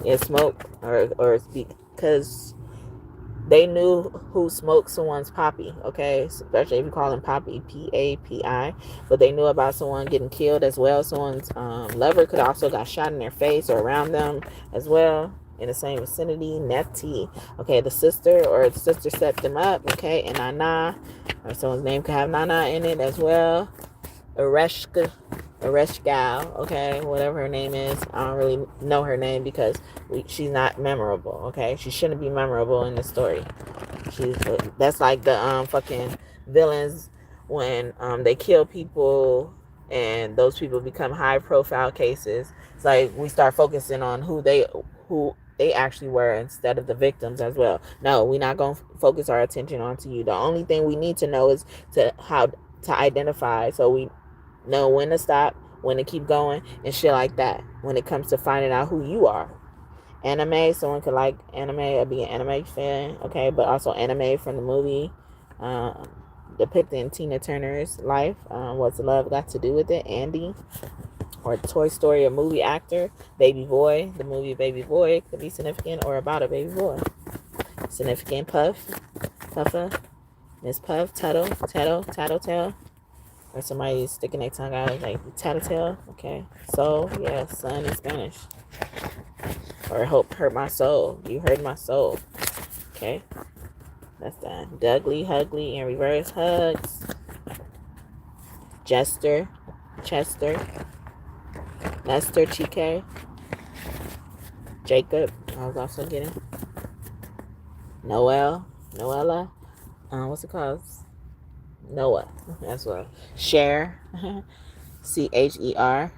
Yeah, smoke, or because they knew who smoked someone's poppy, okay? Especially if you call them poppy, P-A-P-I. But they knew about someone getting killed as well. Someone's lover could also got shot in their face or around them as well, in the same vicinity. Nefti, okay, the sister set them up, okay? And Nana, or someone's name could have Nana in it as well. Ereshkigal, okay, whatever her name is. I don't really know her name because she's not memorable, okay? She shouldn't be memorable in the story. That's like the fucking villains when they kill people and those people become high profile cases. It's like we start focusing on who they actually were instead of the victims as well. No, we're not going to focus our attention onto you. The only thing we need to know is how to identify, so we know when to stop, when to keep going, and shit like that when it comes to finding out who you are. Anime, someone could like anime or be an anime fan, okay, but also anime from the movie depicting Tina Turner's life. What's love got to do with it? Andy, or Toy Story, a movie actor. Baby Boy, the movie Baby Boy could be significant, or about a baby boy. Significant. Puffer, Miss Puff, Tattletale, or somebody sticking their tongue out like Tattletale, okay. So yeah, son in Spanish. Or hurt my soul. You hurt my soul. Okay. That's that. Dudley, Hugly, in reverse, hugs. Chester, Nestor, Chike, Jacob, I was also getting. Noella, what's it called? Noah, as well. Cher, Cher,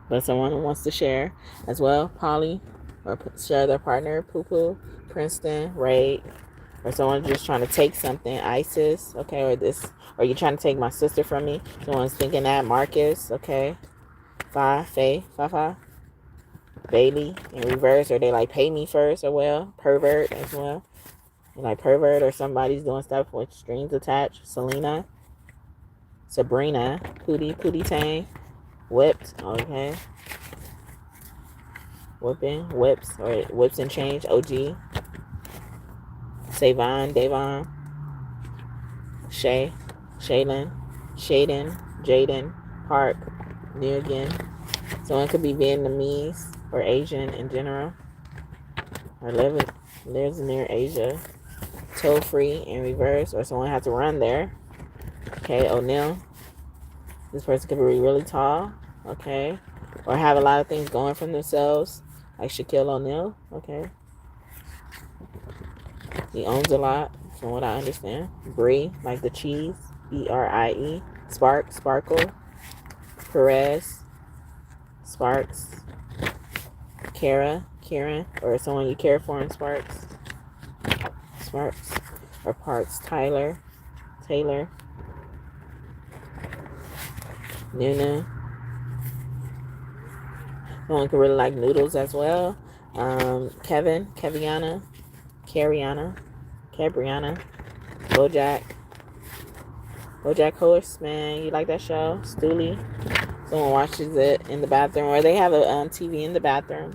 but someone who wants to share as well. Polly, or share their partner. Poo Poo, Princeton, Raid, or someone just trying to take something. Isis, okay, or you trying to take my sister from me. Someone's thinking that. Marcus, okay. Faye, Bailey, in reverse, or they like pay me first, or well. Pervert as well. Like pervert, or somebody's doing stuff with strings attached. Selena, Sabrina, Pootie Tang, Whipped, okay. Whips, or Whips and Change, OG. Savon, Davon, Shaden, Jaden, Park, Nugent. Someone could be Vietnamese or Asian in general, or lives near Asia. Toll free in reverse, or someone has to run there. Okay, O'Neal. This person could be really tall, okay, or have a lot of things going for themselves, like Shaquille O'Neal, okay. He owns a lot, from what I understand. Brie, like the cheese, Brie. Sparkle, Perez, Sparks, Karen, or someone you care for in Sparks, or Parks, Taylor, Nunu. Someone could really like noodles as well. Cabriana, BoJack Horseman. You like that show? Stooley. Someone watches it in the bathroom, or they have a TV in the bathroom.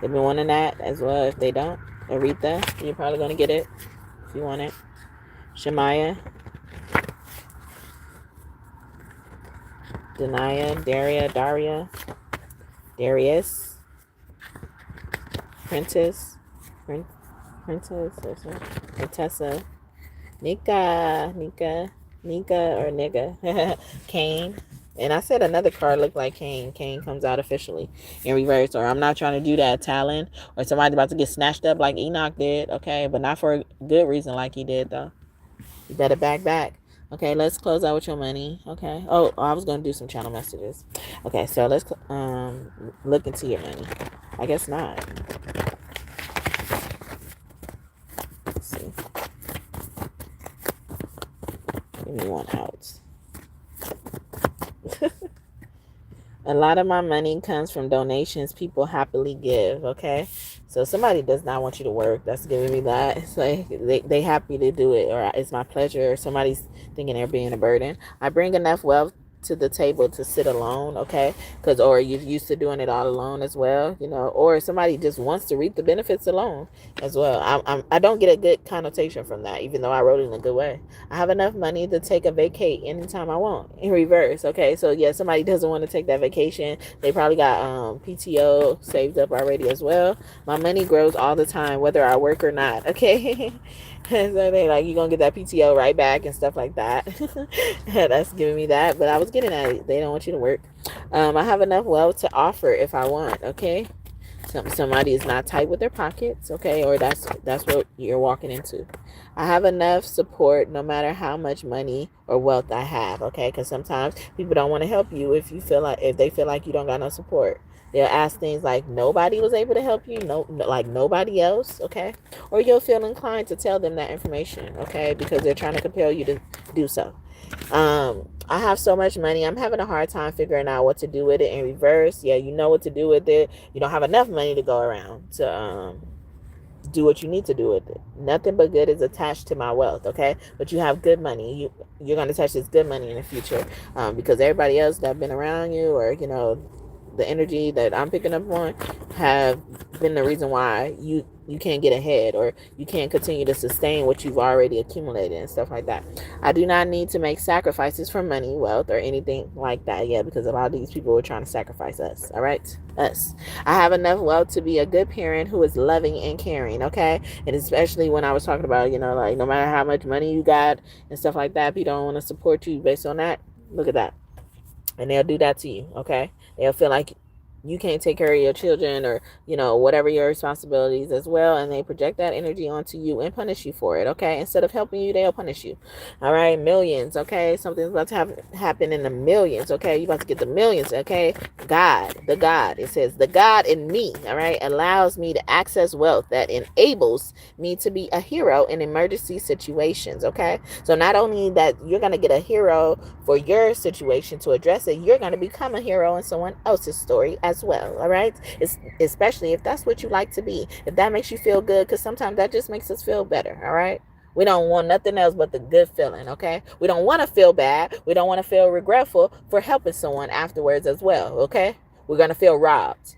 They've been wanting that as well. If they don't, Aretha, you're probably going to get it if you want it. Shemaya, Denaya, Daria, Darius, Princess, or something. Tessa, Nika, or nigga, Kane. And I said another card looked like Kane. Kane comes out officially in reverse. Or I'm not trying to do that. Talon, or somebody about to get snatched up like Enoch did. Okay, but not for a good reason like he did though. You better back. Okay, let's close out with your money. Okay. Oh, I was gonna do some channel messages. Okay, so let's look into your money. I guess not. Let's see. Give me one out. A lot of my money comes from donations people happily give, okay? So somebody does not want you to work. That's giving me that. It's like they happy to do it, or it's my pleasure, or somebody's thinking they're being a burden. I bring enough wealth to the table to sit alone, okay? Or you're used to doing it all alone as well, or somebody just wants to reap the benefits alone as well. I don't get a good connotation from that, even though I wrote it in a good way. I have enough money to take a vacate anytime I want. In reverse, okay? So yeah, somebody doesn't want to take that vacation. They probably got PTO saved up already as well. My money grows all the time, whether I work or not, okay? So they like, you're gonna get that PTO right back and stuff like that. That's giving me that, but I was getting at it. They don't want you to work. I have enough wealth to offer if I want, okay? Somebody is not tight with their pockets, okay? Or that's what you're walking into. I have enough support no matter how much money or wealth I have, okay? Because sometimes people don't want to help you if they feel like you don't got no support. They'll ask things like, nobody was able to help you, like nobody else, okay? Or you'll feel inclined to tell them that information, okay? Because they're trying to compel you to do so. I have so much money. I'm having a hard time figuring out what to do with it. In reverse, yeah, you know what to do with it. You don't have enough money to go around to do what you need to do with it. Nothing but good is attached to my wealth, okay? But you have good money. You're going to touch this good money in the future, because everybody else that been around you, or the energy that I'm picking up on, have been the reason why you can't get ahead, or you can't continue to sustain what you've already accumulated and stuff like that. I do not need to make sacrifices for money, wealth, or anything like that yet, because a lot of these people are trying to sacrifice us, all right? Us. I have enough wealth to be a good parent who is loving and caring, okay? And especially when I was talking about, like, no matter how much money you got and stuff like that, people don't want to support you based on that. Look at that. And they'll do that to you, okay? They'll feel like you can't take care of your children, or whatever your responsibilities as well, and they project that energy onto you and punish you for it, okay? Instead of helping you, they'll punish you. All right, millions, okay? Something's about to happen in the millions, okay? You're about to get the millions, okay? It says the God in me, all right, allows me to access wealth that enables me to be a hero in emergency situations, okay? So not only that you're going to get a hero for your situation to address it, you're going to become a hero in someone else's story as well, all right? Especially if that's what you like to be, if that makes you feel good, because sometimes that just makes us feel better, all right? We don't want nothing else but the good feeling, okay? We don't want to feel bad. We don't want to feel regretful for helping someone afterwards as well, okay? We're going to feel robbed.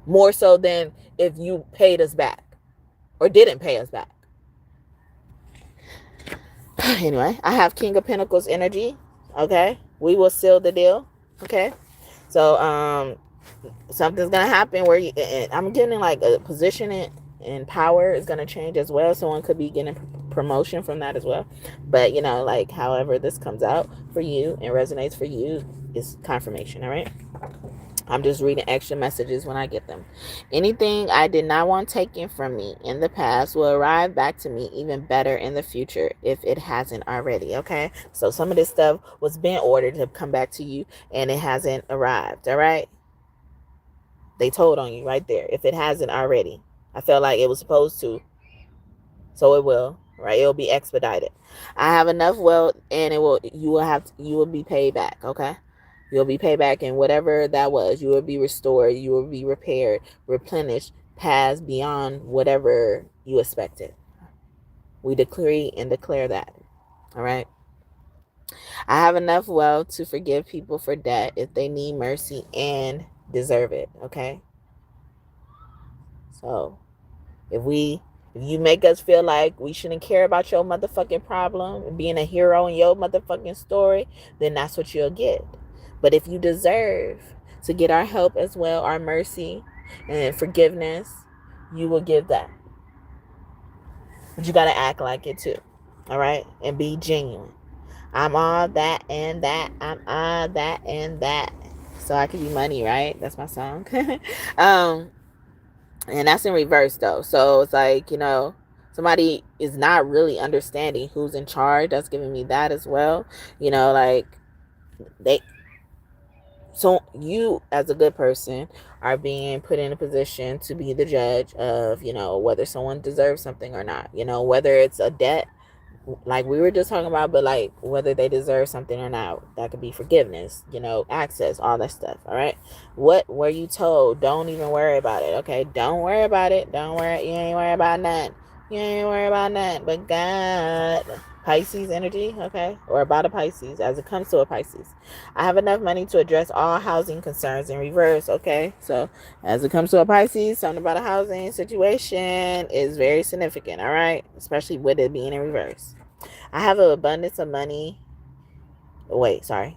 More so than if you paid us back or didn't pay us back. Anyway, I have King of Pentacles energy, okay? We will seal the deal, okay? So, something's going to happen where I'm getting like a position and power is going to change as well. Someone could be getting promotion from that as well. But, like however this comes out for you and resonates for you is confirmation, all right? I'm just reading extra messages when I get them. Anything I did not want taken from me in the past will arrive back to me even better in the future if it hasn't already, okay? So some of this stuff was being ordered to come back to you and it hasn't arrived, all right? They told on you right there if it hasn't already. I felt like it was supposed to, so it will, right? It'll be expedited. I have enough wealth and you will be paid back, okay? You'll be paid back, and whatever that was, you will be restored, you will be repaired, replenished, past, beyond whatever you expected. We decree and declare that. All right. I have enough wealth to forgive people for debt if they need mercy and deserve it. Okay. So if you make us feel like we shouldn't care about your motherfucking problem and being a hero in your motherfucking story, then that's what you'll get. But if you deserve to get our help as well, our mercy and forgiveness, you will give that. But you got to act like it too. All right? And be genuine. I'm all that and that. I'm all that and that. So I can be money, right? That's my song. And that's in reverse though. So it's like, somebody is not really understanding who's in charge. That's giving me that as well. So you, as a good person, are being put in a position to be the judge of, whether someone deserves something or not. Whether it's a debt, like we were just talking about, but like whether they deserve something or not. That could be forgiveness, access, all that stuff. All right. What were you told? Don't even worry about it. Okay. Don't worry about it. You ain't worry about nothing. You ain't worry about nothing but God. Pisces energy, okay? Or about a Pisces as it comes to a Pisces. I have enough money to address all housing concerns in reverse, okay? So as it comes to a Pisces, something about a housing situation is very significant, all right? Especially with it being in reverse. I have an abundance of money. Wait, sorry.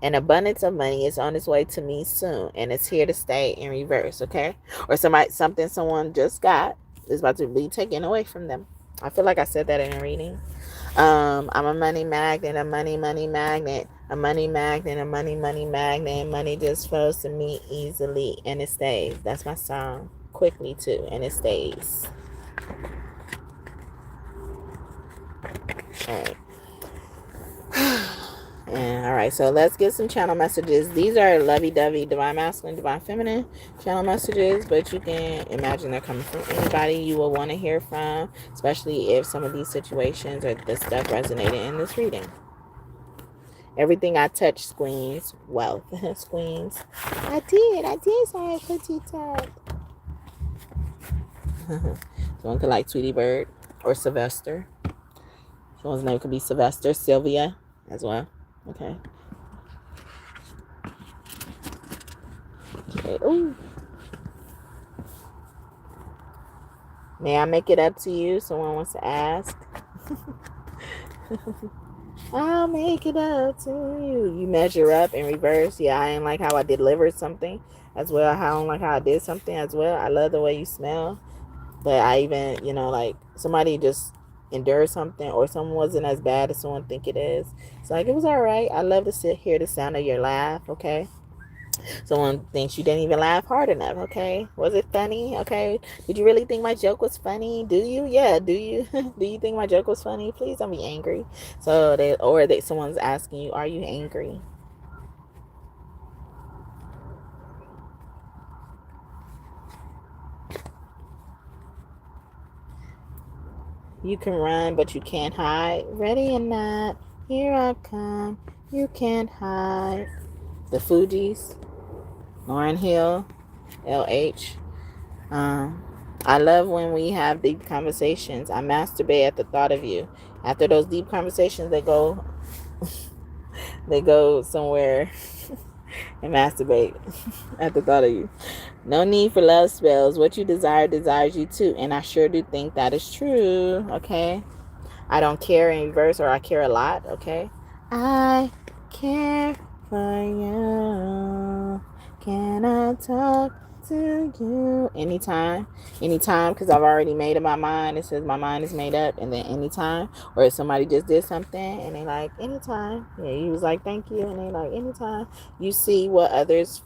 An abundance of money is on its way to me soon, and it's here to stay in reverse, okay? Or something someone just got is about to be taken away from them. I feel like I said that in a reading. I'm a money magnet, a money magnet, a money magnet, a money magnet, and money just flows to me easily, and it stays. That's my song. Quickly too, and it stays. All right. And all right, so let's get some channel messages. These are lovey-dovey, divine masculine, divine feminine channel messages, but you can imagine they're coming from anybody you will want to hear from, especially if some of these situations or the stuff resonated in this reading. Everything I touch squeens wealth. Squeens. I did say pretty tough. Someone could like Tweety Bird or Sylvester. Someone's name could be Sylvester, Sylvia as well. Okay. Ooh. May I make it up to you? Someone wants to ask. I'll make it up to you. You measure up in reverse. Yeah, I ain't like how I delivered something as well. I don't like how I did something as well. I love the way you smell. But I even, like somebody just endured something or someone wasn't as bad as someone think it is. It's like, it was all right. I love to hear the sound of your laugh, okay? Someone thinks you didn't even laugh hard enough, okay? Was it funny? Okay. Did you really think my joke was funny? Do you? Yeah, do you? Do you think my joke was funny? Please don't be angry. So someone's asking you, are you angry? You can run, but you can't hide. Ready or not, here I come. You can't hide. The Fugees, Lauryn Hill, LH. I love when we have deep conversations. I masturbate at the thought of you. After those deep conversations, they go somewhere and masturbate at the thought of you. No need for love spells. What you desire desires you too, and I sure do think that is true. Okay, I don't care in reverse, or I care a lot. Okay, I care for you. Can I talk to you anytime? Because I've already made up my mind. It says my mind is made up, and then anytime. Or if somebody just did something and they like anytime, yeah, you was like thank you, and they like anytime. You see what others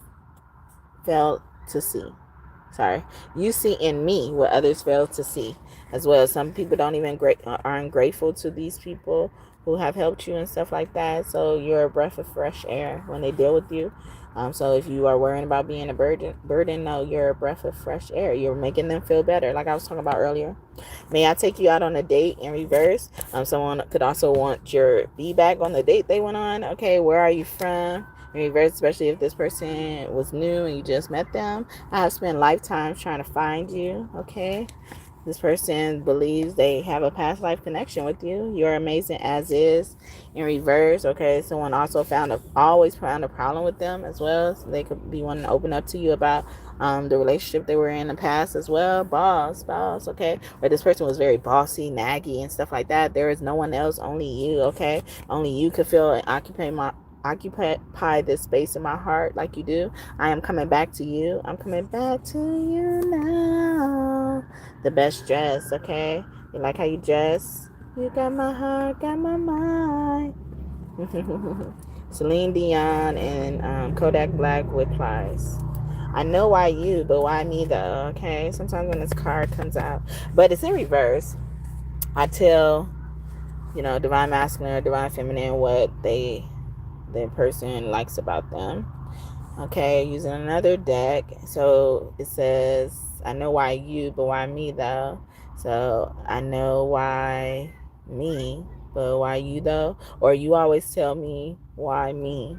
fail to see. You see in me what others fail to see as well. Some people aren't grateful to these people who have helped you and stuff like that. So you're a breath of fresh air when they deal with you. So if you are worrying about being a burden, no, you're a breath of fresh air. You're making them feel better, like I was talking about earlier. May I take you out on a date in reverse? Someone could also want your feedback on the date they went on. Okay, where are you from? In reverse, especially if this person was new and you just met them. I have spent lifetimes trying to find you. Okay, this person believes they have a past life connection with you. You're amazing as is. In reverse, okay, someone also always found a problem with them as well. So they could be wanting to open up to you about the relationship they were in the past as well. Boss, okay. Or this person was very bossy, naggy, and stuff like that. There is no one else, only you, okay? Only you could feel and occupy this space in my heart like you do. I am coming back to you. I'm coming back to you now. The best dress, okay? You like how you dress? You got my heart, got my mind. Celine Dion and Kodak Black with Plies. I know why you, but why me though, okay? Sometimes when this card comes out, but it's in reverse, I tell, divine masculine or divine feminine what the person likes about them. Okay, using another deck. So it says, I know why you, but why me though? So I know why me, but why you though? Or you always tell me why me.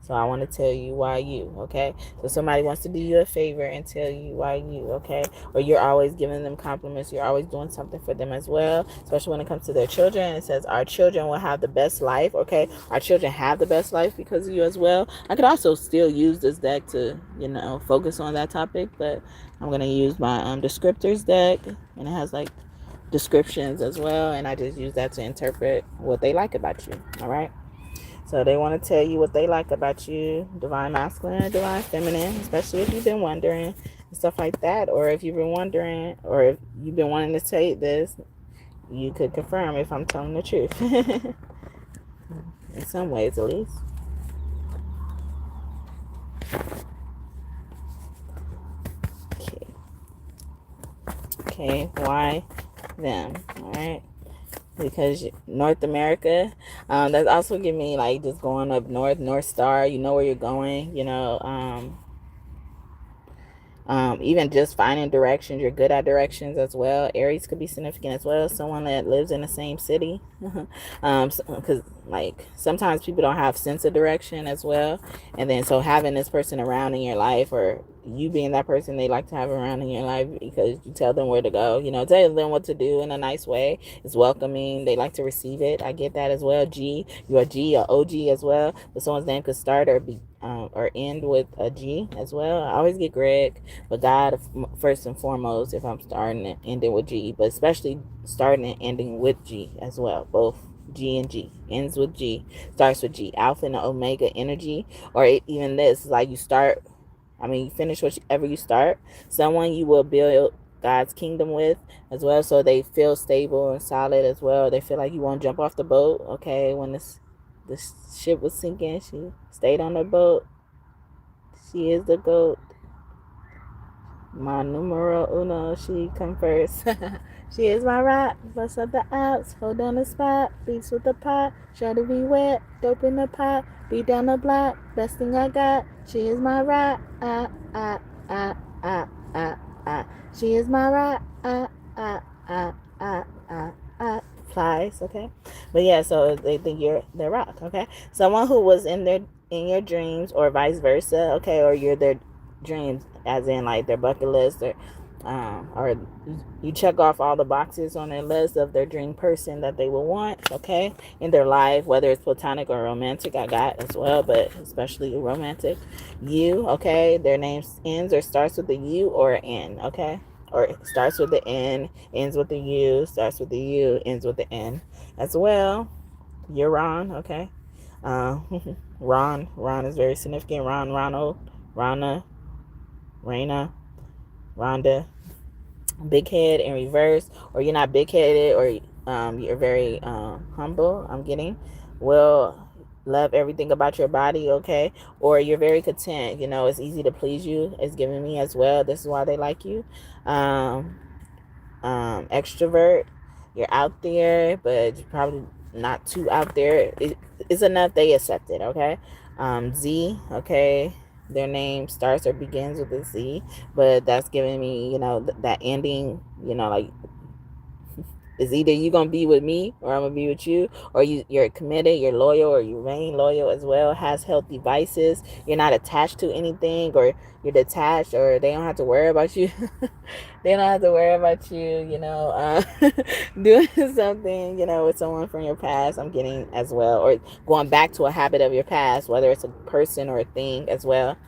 So I want to tell you why you, okay? So somebody wants to do you a favor and tell you why you, okay? Or you're always giving them compliments. You're always doing something for them as well, especially when it comes to their children. It says our children will have the best life, okay? Our children have the best life because of you as well. I could also still use this deck to, focus on that topic, but I'm going to use my descriptors deck, and it has like descriptions as well, and I just use that to interpret what they like about you, all right? So they want to tell you what they like about you, divine masculine or divine feminine, especially if you've been wondering and stuff like that. Or if you've been wondering, or if you've been wanting to say this, you could confirm if I'm telling the truth. In some ways, at least. Okay, why them? All right. Because North America, that's also giving me like just going up North Star. You know where you're going. Even just finding directions, you're good at directions as well. Aries could be significant as well. Someone that lives in the same city, because like sometimes people don't have sense of direction as well, and then so having this person around in your life, or you being that person they like to have around in your life because you tell them where to go, tell them what to do in a nice way. It's welcoming. They like to receive it. I get that as well. You're a G or OG as well, but someone's name could start or be or end with a G as well. I always get Greg, but God first and foremost if I'm starting and ending with G, but especially starting and ending with G as well. Both G and G ends with G, starts with G. Alpha and Omega energy, or even this like you start. You finish whatever you start. Someone you will build God's kingdom with as well, so they feel stable and solid as well. They feel like you won't jump off the boat. Okay, when this ship was sinking, she stayed on the boat. She is the GOAT. My numero uno, she come first. She is my rock. Bust up the ops, hold on the spot. Beats with the pot, try to be wet. Dope in the pot, beat down the block. Best thing I got. She is my rock. Ah ah ah ah ah ah. She is my rock. Ah ah ah ah ah ah. Flies, okay. But yeah, so they think you're their rock, okay. Someone who was in your dreams, or vice versa, okay, or you're their dreams, as in like their bucket list, or you check off all the boxes on their list of their dream person that they will want, okay, in their life, whether it's platonic or romantic. I got as well, but especially romantic. You, okay, their name ends or starts with a U or an N, okay, or it starts with the N, ends with the U, starts with the U, ends with the N as well. You're Ron, okay. uh, Ron is very significant. Ronald, Rana, Raina, Rhonda. Big head in reverse, or you're not big headed, or you're very humble. I'm getting, well, love everything about your body, okay, or you're very content. It's easy to please you. It's giving me as well. This is why they like you. Extrovert. You're out there, but you're probably not too out there. It's enough they accept it, okay. Z, okay, their name starts or begins with a Z, but that's giving me, that ending, like it's either you gonna be with me or I'm gonna be with you, or you're committed, you're loyal, or you remain loyal as well. Has healthy vices. You're not attached to anything, or you're detached, or they don't have to worry about you. They don't have to worry about you, doing something, with someone from your past. I'm getting as well, or going back to a habit of your past, whether it's a person or a thing as well.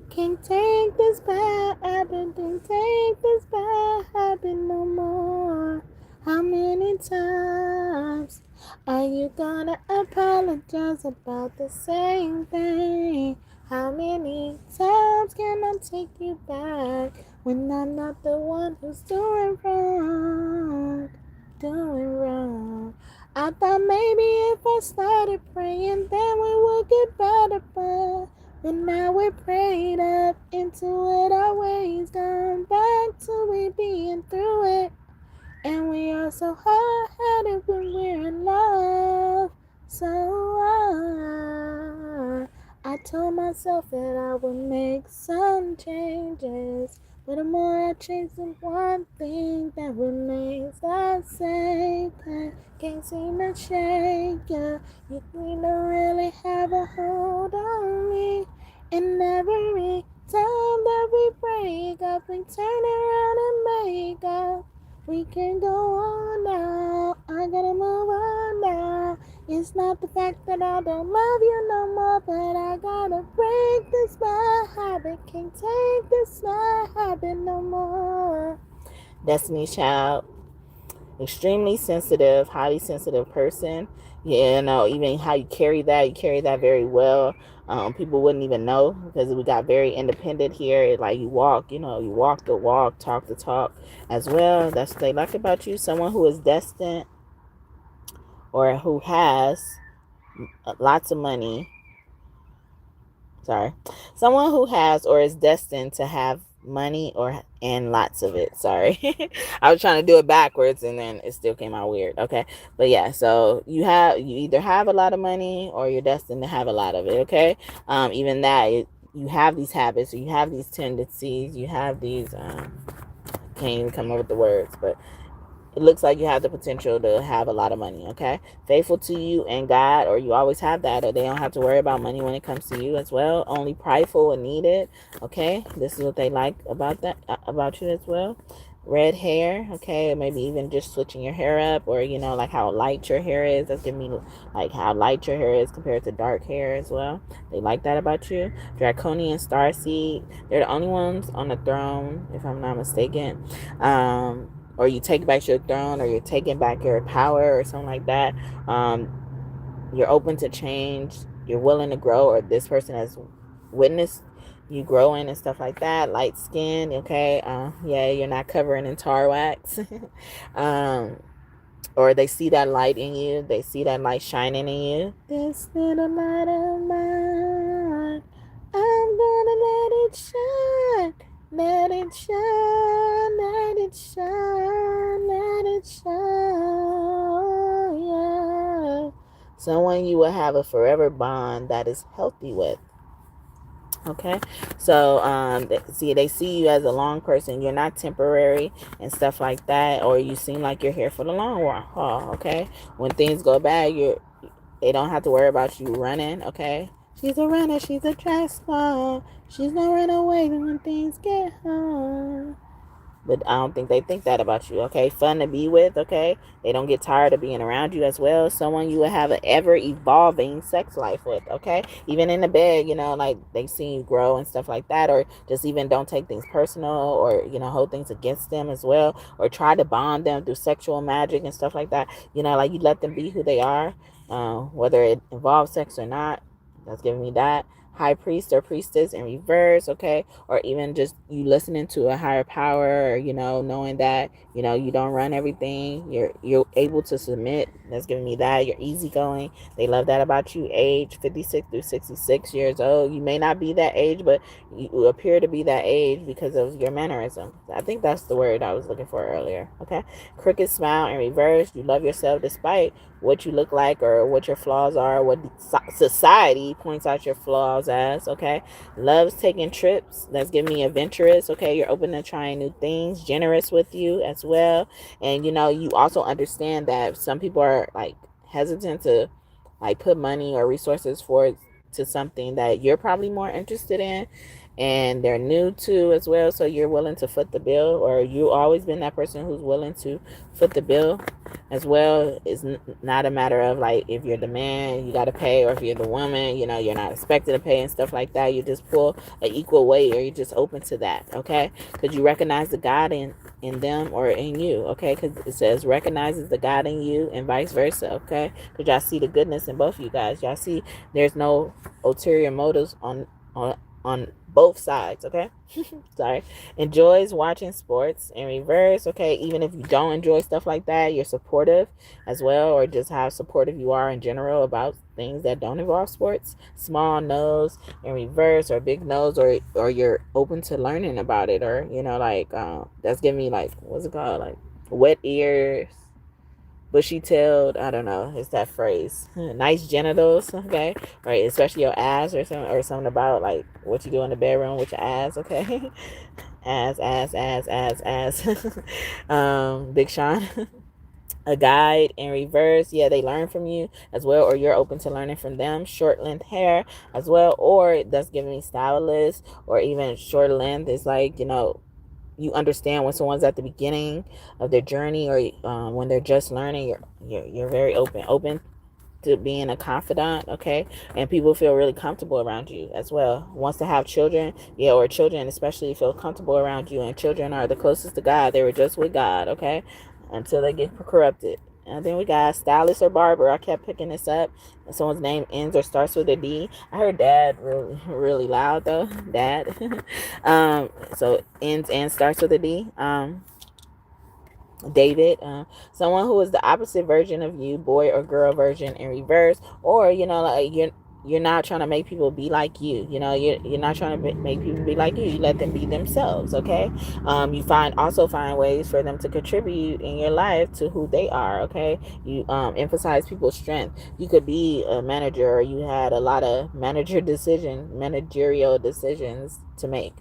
Can't take this bad habit, can't take this bad habit no more. How many times are you gonna apologize about the same thing? How many times can I take you back when I'm not the one who's doing wrong? Doing wrong. I thought maybe if I started praying, then we would get better, but now we're prayed up into it, our ways gone back to we being through it. And we are so hard-headed when we're in love. So I told myself that I would make some changes, But the more I chase the one thing that remains the same, I can't seem to shake you. You seem to really have a hold on me. And every time that we break up, we turn around and make up. We can go on now. I gotta move on now. It's not the fact that I don't love you no more, but I gotta break this bad habit. Can't take this bad habit no more. Destiny Child, extremely sensitive, highly sensitive person. Yeah, no, even how you carry that very well. People wouldn't even know because we got very independent here. Like you walk the walk, talk the talk as well. That's what they like about you. Someone who is destined or who has lots of money. Sorry. Someone who has or is destined to have money and lots of it. Sorry. I was trying to do it backwards and then it still came out weird. Okay. But yeah, so you either have a lot of money or you're destined to have a lot of it. Okay. Even that you have these habits, or you have these tendencies, you have these can't even come up with the words, but it looks like you have the potential to have a lot of money, okay? Faithful to you and God, or you always have that, or they don't have to worry about money when it comes to you as well. Only prideful and needed, okay? This is what they like about you as well. Red hair, okay? Or maybe even just switching your hair up, or, like how light your hair is. That's giving me, like, how light your hair is compared to dark hair as well. They like that about you. Draconian starseed. They're the only ones on the throne, if I'm not mistaken. Or you take back your throne, or you're taking back your power, or something like that. You're open to change. You're willing to grow, or this person has witnessed you growing and stuff like that. Light skin, okay? Yeah, you're not covering in tar wax. Or they see that light in you. They see that light shining in you. This little light of mine, I'm gonna let it shine. Let it shine, let it shine, let it shine, yeah. Someone you will have a forever bond that is healthy with. Okay, so they see you as a long person. You're not temporary and stuff like that, or you seem like you're here for the long haul. Okay, when things go bad, they don't have to worry about you running. Okay, she's a runner, she's a track star. She's not run away when things get hard. But I don't think they think that about you, okay? Fun to be with, okay? They don't get tired of being around you as well. Someone you will have an ever-evolving sex life with, okay? Even in the bed, like they see you grow and stuff like that, or just even don't take things personal, or, hold things against them as well, or try to bond them through sexual magic and stuff like that. Like you let them be who they are, whether it involves sex or not. That's giving me that. High priest or priestess in reverse, okay? Or even just you listening to a higher power, or knowing that you don't run everything. You're able to submit. That's giving me that. You're easygoing. They love that about you. Age 56 through 66 years old. You may not be that age, but you appear to be that age because of your mannerism. I think that's the word I was looking for earlier. Okay. Crooked smile in reverse. You love yourself despite what you look like or what your flaws are, what society points out your flaws as, okay? Loves taking trips. That's giving me adventurous, okay? You're open to trying new things, generous with you as well. And, you also understand that some people are, like, hesitant to, like, put money or resources to something that you're probably more interested in and they're new to as well. So you're willing to foot the bill, or you always been that person who's willing to foot the bill as well. It's not a matter of like if you're the man you got to pay, or if you're the woman you're not expected to pay and stuff like that. You just pull an equal weight, or you're just open to that, okay? Because you recognize the God in them or in you, okay? Because it says recognizes the God in you and vice versa, okay? Because y'all see the goodness in both of you guys. Y'all see there's no ulterior motives on both sides, okay? Sorry. Enjoys watching sports in reverse, okay? Even if you don't enjoy stuff like that, you're supportive as well, or just how supportive you are in general about things that don't involve sports. Small nose in reverse, or big nose, or you're open to learning about it, or that's giving me like, what's it called, like wet ears, bushy-tailed, I don't know, it's that phrase. Nice genitals, okay? Right, especially your ass or something about like what you do in the bedroom with your ass, okay? Ass. Big Sean. A guide in reverse, yeah, they learn from you as well, or you're open to learning from them. Short length hair as well, or that's giving me stylist, or even short length is like, you understand when someone's at the beginning of their journey, or when they're just learning. You're very open to being a confidant, okay? And people feel really comfortable around you as well. Wants to have children, yeah, or children especially feel comfortable around you. And children are the closest to God. They were just with God, okay? Until they get corrupted. And then we got stylist or barber. I kept picking this up. And someone's name ends or starts with a D. I heard dad really loud though. Dad. So ends and starts with a D. David, someone who is the opposite version of you, boy or girl version in reverse, or like you're not trying to make people be like you. You're not trying to make people be like you. You let them be themselves, okay? You also find ways for them to contribute in your life to who they are, okay? You emphasize people's strength. You could be a manager, or you had a lot of managerial decisions to make.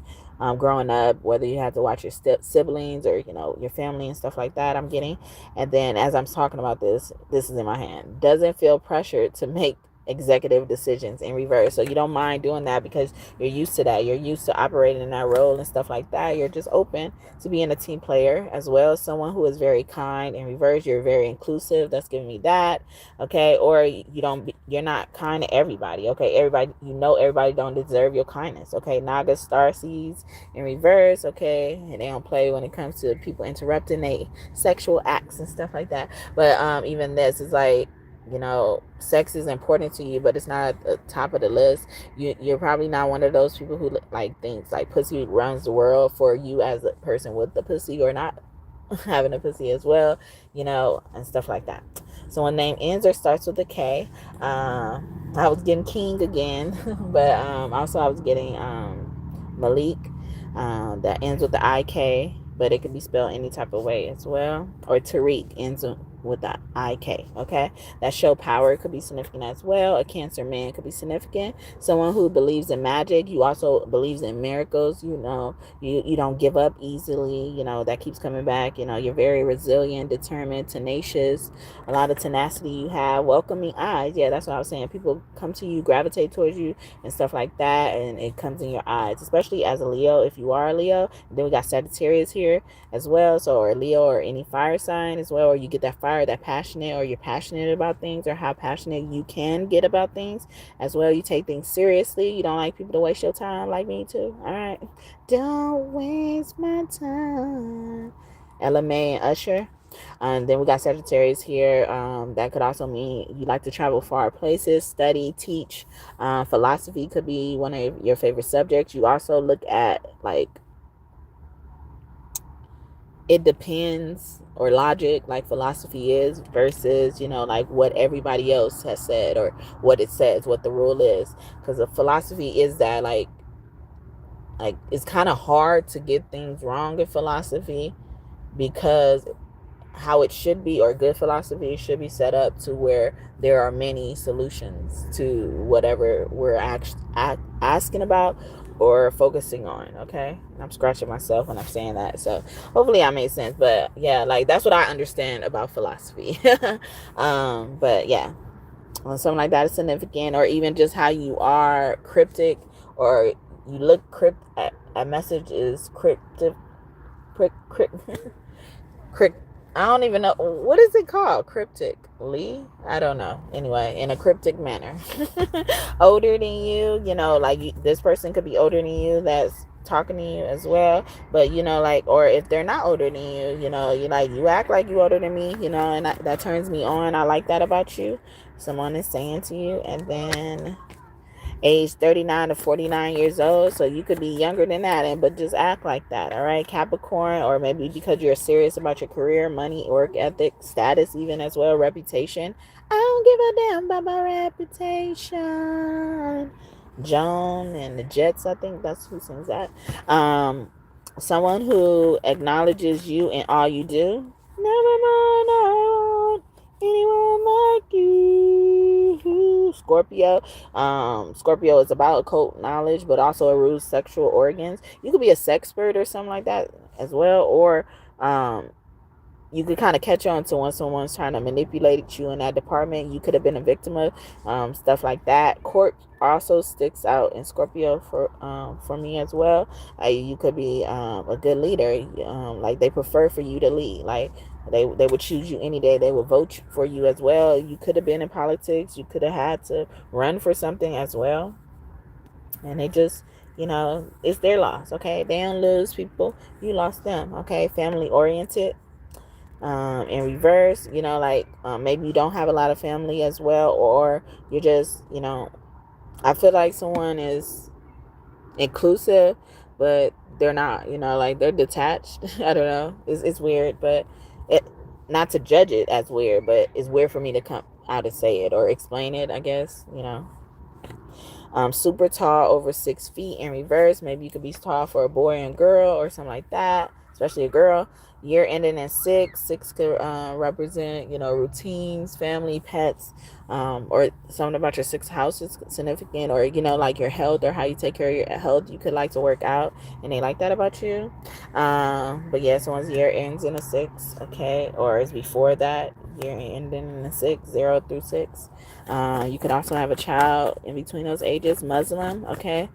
Growing up, whether you have to watch your siblings or your family and stuff like that. I'm getting, and then as I'm talking about this is in my hand. Doesn't feel pressured to make executive decisions in reverse, so you don't mind doing that because you're used to that. You're used to operating in that role and stuff like that. You're just open to being a team player as well. Someone who is very kind in reverse. You're very inclusive. That's giving me that, okay? Or you're not kind to everybody, okay? Everybody don't deserve your kindness, okay? Naga star seeds in reverse, okay? And they don't play when it comes to people interrupting they sexual acts and stuff like that. But even this is like, sex is important to you, but it's not at the top of the list. You're probably not one of those people who like thinks like pussy runs the world for you as a person with the pussy or not having a pussy as well, and stuff like that. So when name ends or starts with a K, I was getting King again, but also I was getting Malik, that ends with the IK, but it could be spelled any type of way as well. Or Tariq ends with the IK, okay? That show power could be significant as well. A Cancer man could be significant. Someone who believes in magic. You also believes in miracles. You don't give up easily. That keeps coming back. You're very resilient, determined, tenacious. A lot of tenacity you have. Welcoming eyes. Yeah, that's what I was saying. People come to you, gravitate towards you, and stuff like that, and it comes in your eyes, especially as a Leo, if you are a Leo. And then we got Sagittarius here as well, so or Leo or any fire sign as well, or you get that fire, that passionate, or you're passionate about things, or how passionate you can get about things as well. You take things seriously. You don't like people to waste your time, like me too. All right, don't waste my time. Ella May and Usher. Then we got Sagittarius here. That could also mean you like to travel far places, study, teach. Philosophy could be one of your favorite subjects. You also look at like it depends, or logic, like philosophy is, versus like what everybody else has said, or what it says, what the rule is. Because the philosophy is that like it's kind of hard to get things wrong in philosophy, because how it should be, or good philosophy should be set up to where there are many solutions to whatever we're asking about or focusing on, okay? And I'm scratching myself when I'm saying that, so hopefully I made sense. But yeah, like that's what I understand about philosophy. But yeah, when something like that is significant, or even just how you are cryptic, or you look a message is cryptic. I don't even know, what is it called? Cryptically? I don't know. Anyway, in a cryptic manner. Older than you, like this person could be older than you that's talking to you as well. But like, or if they're not older than you, you act like you older than me, and that turns me on. I like that about you. Someone is saying to you. And then age 39 to 49 years old, so you could be younger than that, but just act like that. All right, Capricorn, or maybe because you're serious about your career, money, work ethic, status, even as well, reputation. I don't give a damn about my reputation. Joan and the Jets, I think that's who sings that. Someone who acknowledges you in all you do. Never mind. anyone like you. Scorpio. Scorpio is about occult knowledge, but also aroused sexual organs. You could be a sexpert or something like that as well, or you could kind of catch on to when someone's trying to manipulate you in that department. You could have been a victim of stuff like that. Court also sticks out in Scorpio for me as well. You could be a good leader. Like they prefer for you to lead. Like they would choose you any day. They would vote for you as well. You could have been in politics. You could have had to run for something as well. And they just, it's their loss. Okay, they don't lose, people. You lost them. Okay, family oriented. In reverse, maybe you don't have a lot of family as well, or you're just, I feel like someone is inclusive, but they're not, like they're detached. I don't know. It's weird, but it, not to judge it as weird, but it's weird for me to come out and say it or explain it, I guess, super tall, over 6 feet in reverse. Maybe you could be tall for a boy and girl or something like that, especially a girl. Year ending in 6. 6 could represent, routines, family, pets, or something about your 6th house is significant, or, like your health or how you take care of your health. You could like to work out, and they like that about you. But yeah, someone's year ends in a 6, okay, or is before that, year ending in a 6, 0 through 6. You could also have a child in between those ages, Muslim, okay.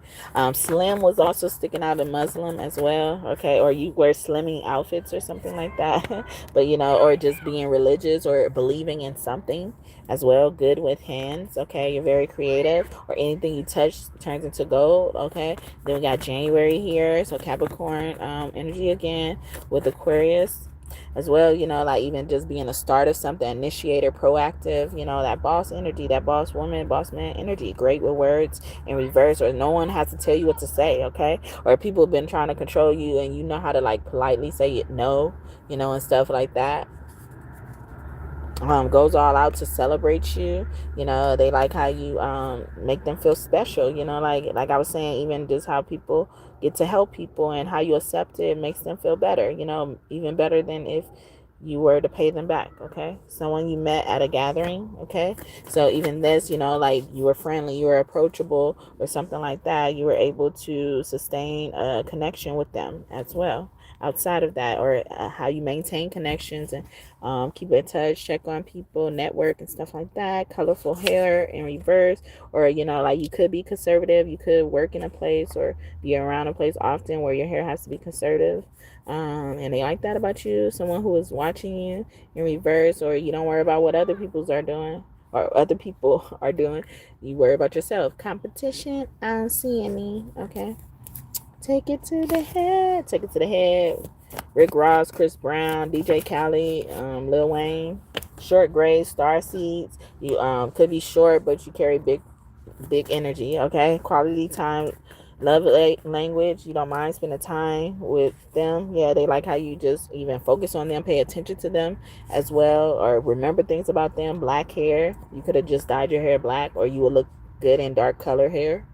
Slim was also sticking out in Muslim as well, okay, or you wear slimming outfits or something like that. But or just being religious or believing in something as well. Good with hands, okay. You're very creative, or anything you touch turns into gold, okay. Then we got January here, so Capricorn energy again with Aquarius as well, like even just being a start of something, initiator, proactive, that boss energy, that boss woman, boss man energy, great with words in reverse, or no one has to tell you what to say, okay, or people have been trying to control you and you know how to like politely say it no, and stuff like that. Goes all out to celebrate you. They like how you make them feel special. Like I was saying, even just how people get to help people and how you accept it makes them feel better. Even better than if you were to pay them back. Okay, someone you met at a gathering. Okay, so even this, like you were friendly, you were approachable, or something like that. You were able to sustain a connection with them as well. Outside of that, or how you maintain connections and keep in touch, check on people, network, and stuff like that. Colorful hair in reverse, or like you could be conservative. You could work in a place or be around a place often where your hair has to be conservative. And they like that about you. Someone who is watching you in reverse, or you don't worry about what other people's are doing or other people are doing. You worry about yourself. Competition, I don't see any. Okay. Take it to the head. Take it to the head. Rick Ross, Chris Brown, DJ Khaled, Lil Wayne. Short grades, star seeds. You could be short, but you carry big energy. Okay, quality time, love language. You don't mind spending time with them. Yeah, they like how you just even focus on them, pay attention to them as well, or remember things about them. Black hair. You could have just dyed your hair black, or you would look good in dark color hair.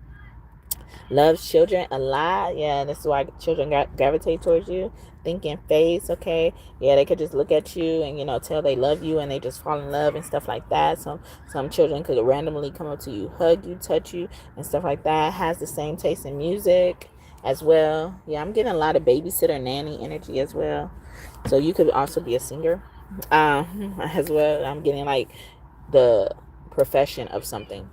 Loves children a lot. Yeah, this is why children gravitate towards you. Thinking face, okay. Yeah, they could just look at you and tell they love you, and they just fall in love and stuff like that. Some children could randomly come up to you, hug you, touch you, and stuff like that. Has the same taste in music as well. Yeah, I'm getting a lot of babysitter, nanny energy as well. So you could also be a singer as well. I'm getting like the profession of something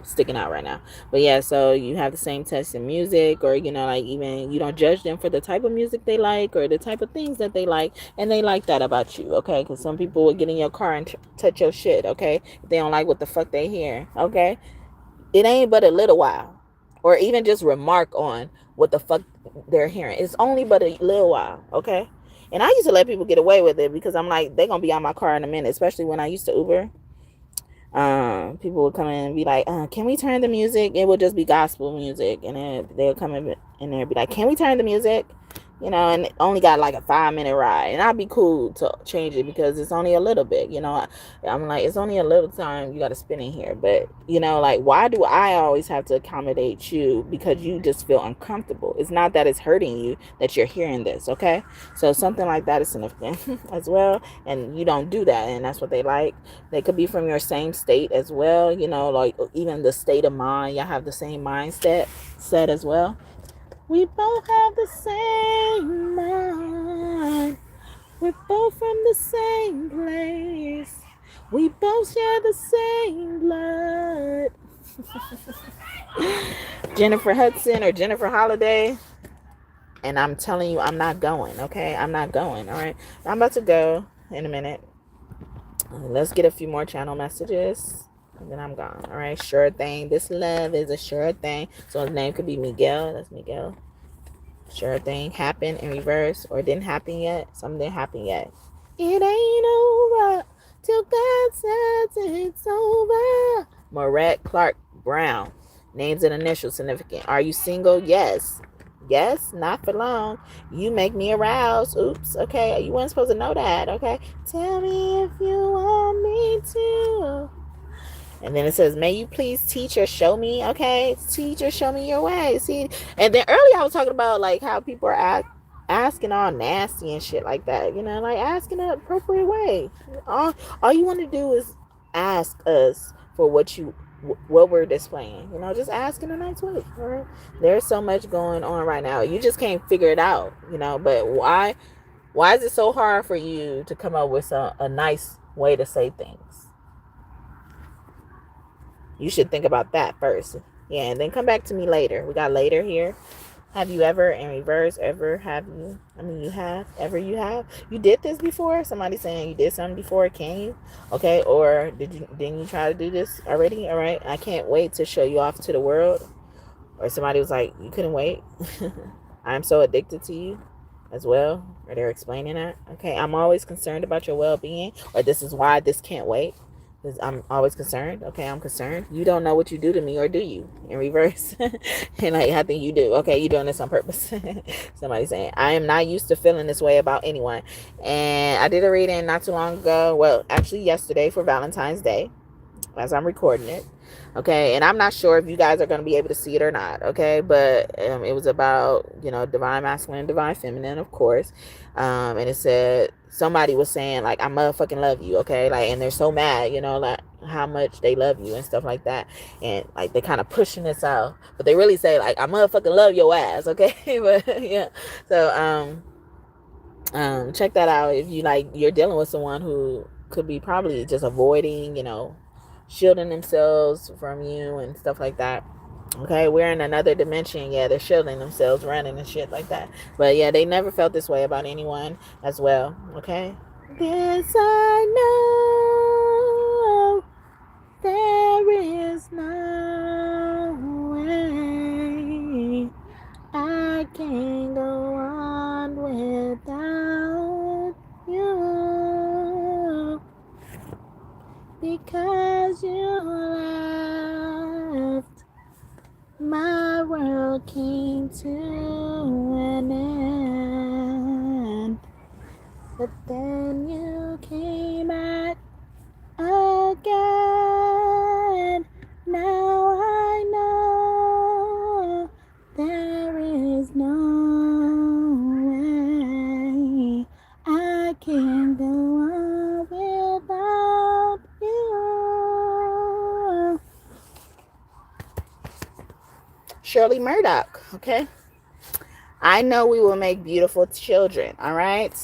sticking out right now. But yeah, so you have the same taste in music, or like even you don't judge them for the type of music they like or the type of things that they like, and they like that about you. Okay, because some people will get in your car and touch your shit. Okay, if they don't like what the fuck they hear. Okay, it ain't but a little while, or even just remark on what the fuck they're hearing. It's only but a little while. Okay, and I used to let people get away with it because I'm like, they're gonna be on my car in a minute, especially when I used to Uber. People would come in and be like, can we turn the music? It would just be gospel music, and then they'll come in and they'll be like, can we turn the music? you know, and it only got like a 5-minute ride, and I'd be cool to change it because it's only a little bit, you know. I'm like, it's only a little time you got to spend in here, but you know, like, why do I always have to accommodate you because you just feel uncomfortable? It's not that it's hurting you that you're hearing this, okay? So something like that is significant as well, and you don't do that, and that's what they like. They could be from your same state as well, you know, like even the state of mind. Y'all have the same mindset set as well. We both have the same mind. We're both from the same place. We both share the same blood. Jennifer Hudson or Jennifer Holiday. And I'm telling you, I'm not going, okay? I'm not going, all right? I'm about to go in a minute. Let's get a few more channel messages. And then I'm gone, all right? Sure thing. This love is a sure thing. So his name could be Miguel. That's Miguel. Sure thing. Happened in reverse or didn't happen yet. Something didn't happen yet. It ain't over till God says it's over. Moret Clark Brown. Names and initials significant. Are you single? Yes. Yes, not for long. You make me aroused. Oops. Okay. You weren't supposed to know that. Okay. Tell me if you want me to. And then it says, may you please teach or show me, okay? Teach or show me your way. See, and then earlier I was talking about like how people are asking all nasty and shit like that, you know, like asking an appropriate way. All you want to do is ask us for what we're displaying, you know, just ask in a nice way. All right? There's so much going on right now. You just can't figure it out, you know, but why is it so hard for you to come up with a nice way to say things? You should think about that first. Yeah, and then come back to me later. We got later here. Have you ever in reverse? Ever have you? I mean, you have. Ever you have? You did this before? Somebody saying you did something before. Can you? Okay. Or didn't you try to do this already? All right. I can't wait to show you off to the world. Or somebody was like, you couldn't wait. I'm so addicted to you as well. Or they're explaining that. Okay. I'm always concerned about your well-being. Or this is why this can't wait. I'm always concerned. Okay, I'm concerned. You don't know what you do to me, or do you? In reverse. And like, I think you do. Okay, you doing this on purpose. Somebody saying, I am not used to feeling this way about anyone. And I did a reading not too long ago. Well, actually yesterday for Valentine's Day, as I'm recording it. Okay, and I'm not sure if you guys are going to be able to see it or not. Okay, but it was about, you know, divine masculine, divine feminine, of course. And it said, somebody was saying like, I motherfucking love you. Okay, like, and they're so mad, you know, like how much they love you and stuff like that. And like they kind of pushing this out, but they really say like, I motherfucking love your ass. Okay. But yeah, so check that out if you like, you're dealing with someone who could be probably just avoiding, you know, shielding themselves from you and stuff like that. Okay, we're in another dimension. Yeah, they're shielding themselves, running and shit like that. But yeah, they never felt this way about anyone as well. Okay. This I know, there is no way I can go on without you, because you left, my world came to an end. But then you came back again. Now I know there is no way I can go on without you. Shirley Murdoch, okay? I know we will make beautiful children, all right?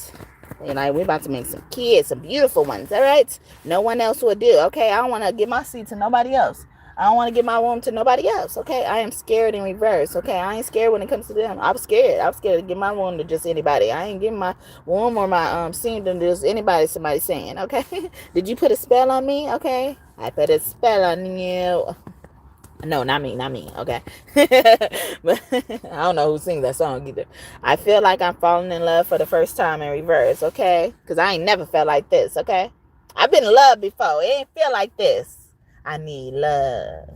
And like, we're about to make some kids, some beautiful ones, all right? No one else will do, okay? I don't want to give my seat to nobody else. I don't want to give my womb to nobody else, okay? I am scared in reverse, okay? I ain't scared when it comes to them. I'm scared. I'm scared to give my womb to just anybody. I ain't giving my womb or my seed to just anybody, somebody saying, okay? Did you put a spell on me, okay? I put a spell on you. No, not me, okay? But I don't know who sings that song either. I feel like I'm falling in love for the first time in reverse, okay? Because I ain't never felt like this, okay? I've been in love before. It ain't feel like this. I need love.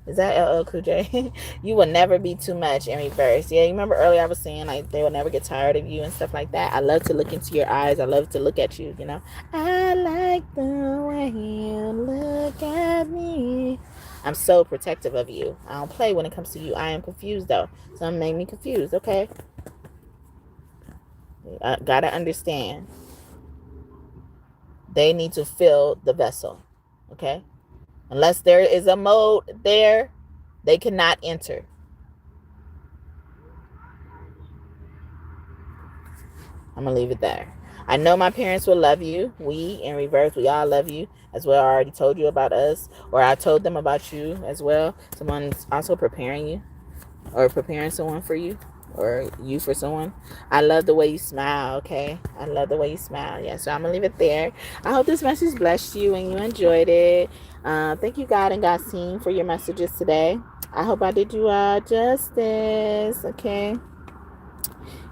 Is that LL Cool J? You will never be too much in reverse. Yeah, you remember earlier I was saying like they will never get tired of you and stuff like that. I love to look into your eyes. I love to look at you, you know. I like the way you look at me. I'm so protective of you. I don't play when it comes to you. I am confused though. Some make me confused, okay? I gotta understand. They need to fill the vessel, okay? Unless there is a mode there, they cannot enter. I'm gonna leave it there. I know my parents will love you. We in reverse, we all love you as well. I already told you about us, or I told them about you as well. Someone's also preparing you, or preparing someone for you, or you for someone. I love the way you smile, okay? I love the way you smile. Yeah, so I'm gonna leave it there. I hope this message blessed you and you enjoyed it. Thank you, God and God seen, for your messages today. I hope I did you justice, okay?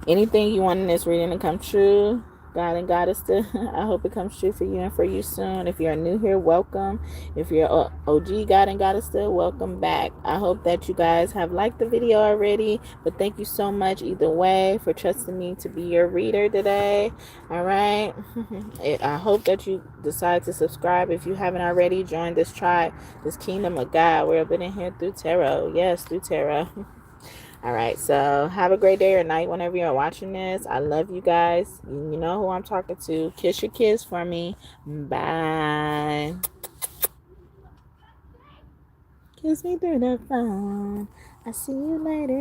Anything you want in this reading to come true, God and Goddess, I hope it comes true for you and for you soon. If you're new here, welcome. If you're OG God and Goddess, welcome back. I hope that you guys have liked the video already, but thank you so much either way for trusting me to be your reader today. All right. I hope that you decide to subscribe if you haven't already. Join this tribe, this kingdom of God. We're up in here through tarot. Yes, through tarot. All right, so have a great day or night whenever you're watching this. I love you guys. You know who I'm talking to. Kiss your kids for me. Bye. Kiss me through the phone. I see you later.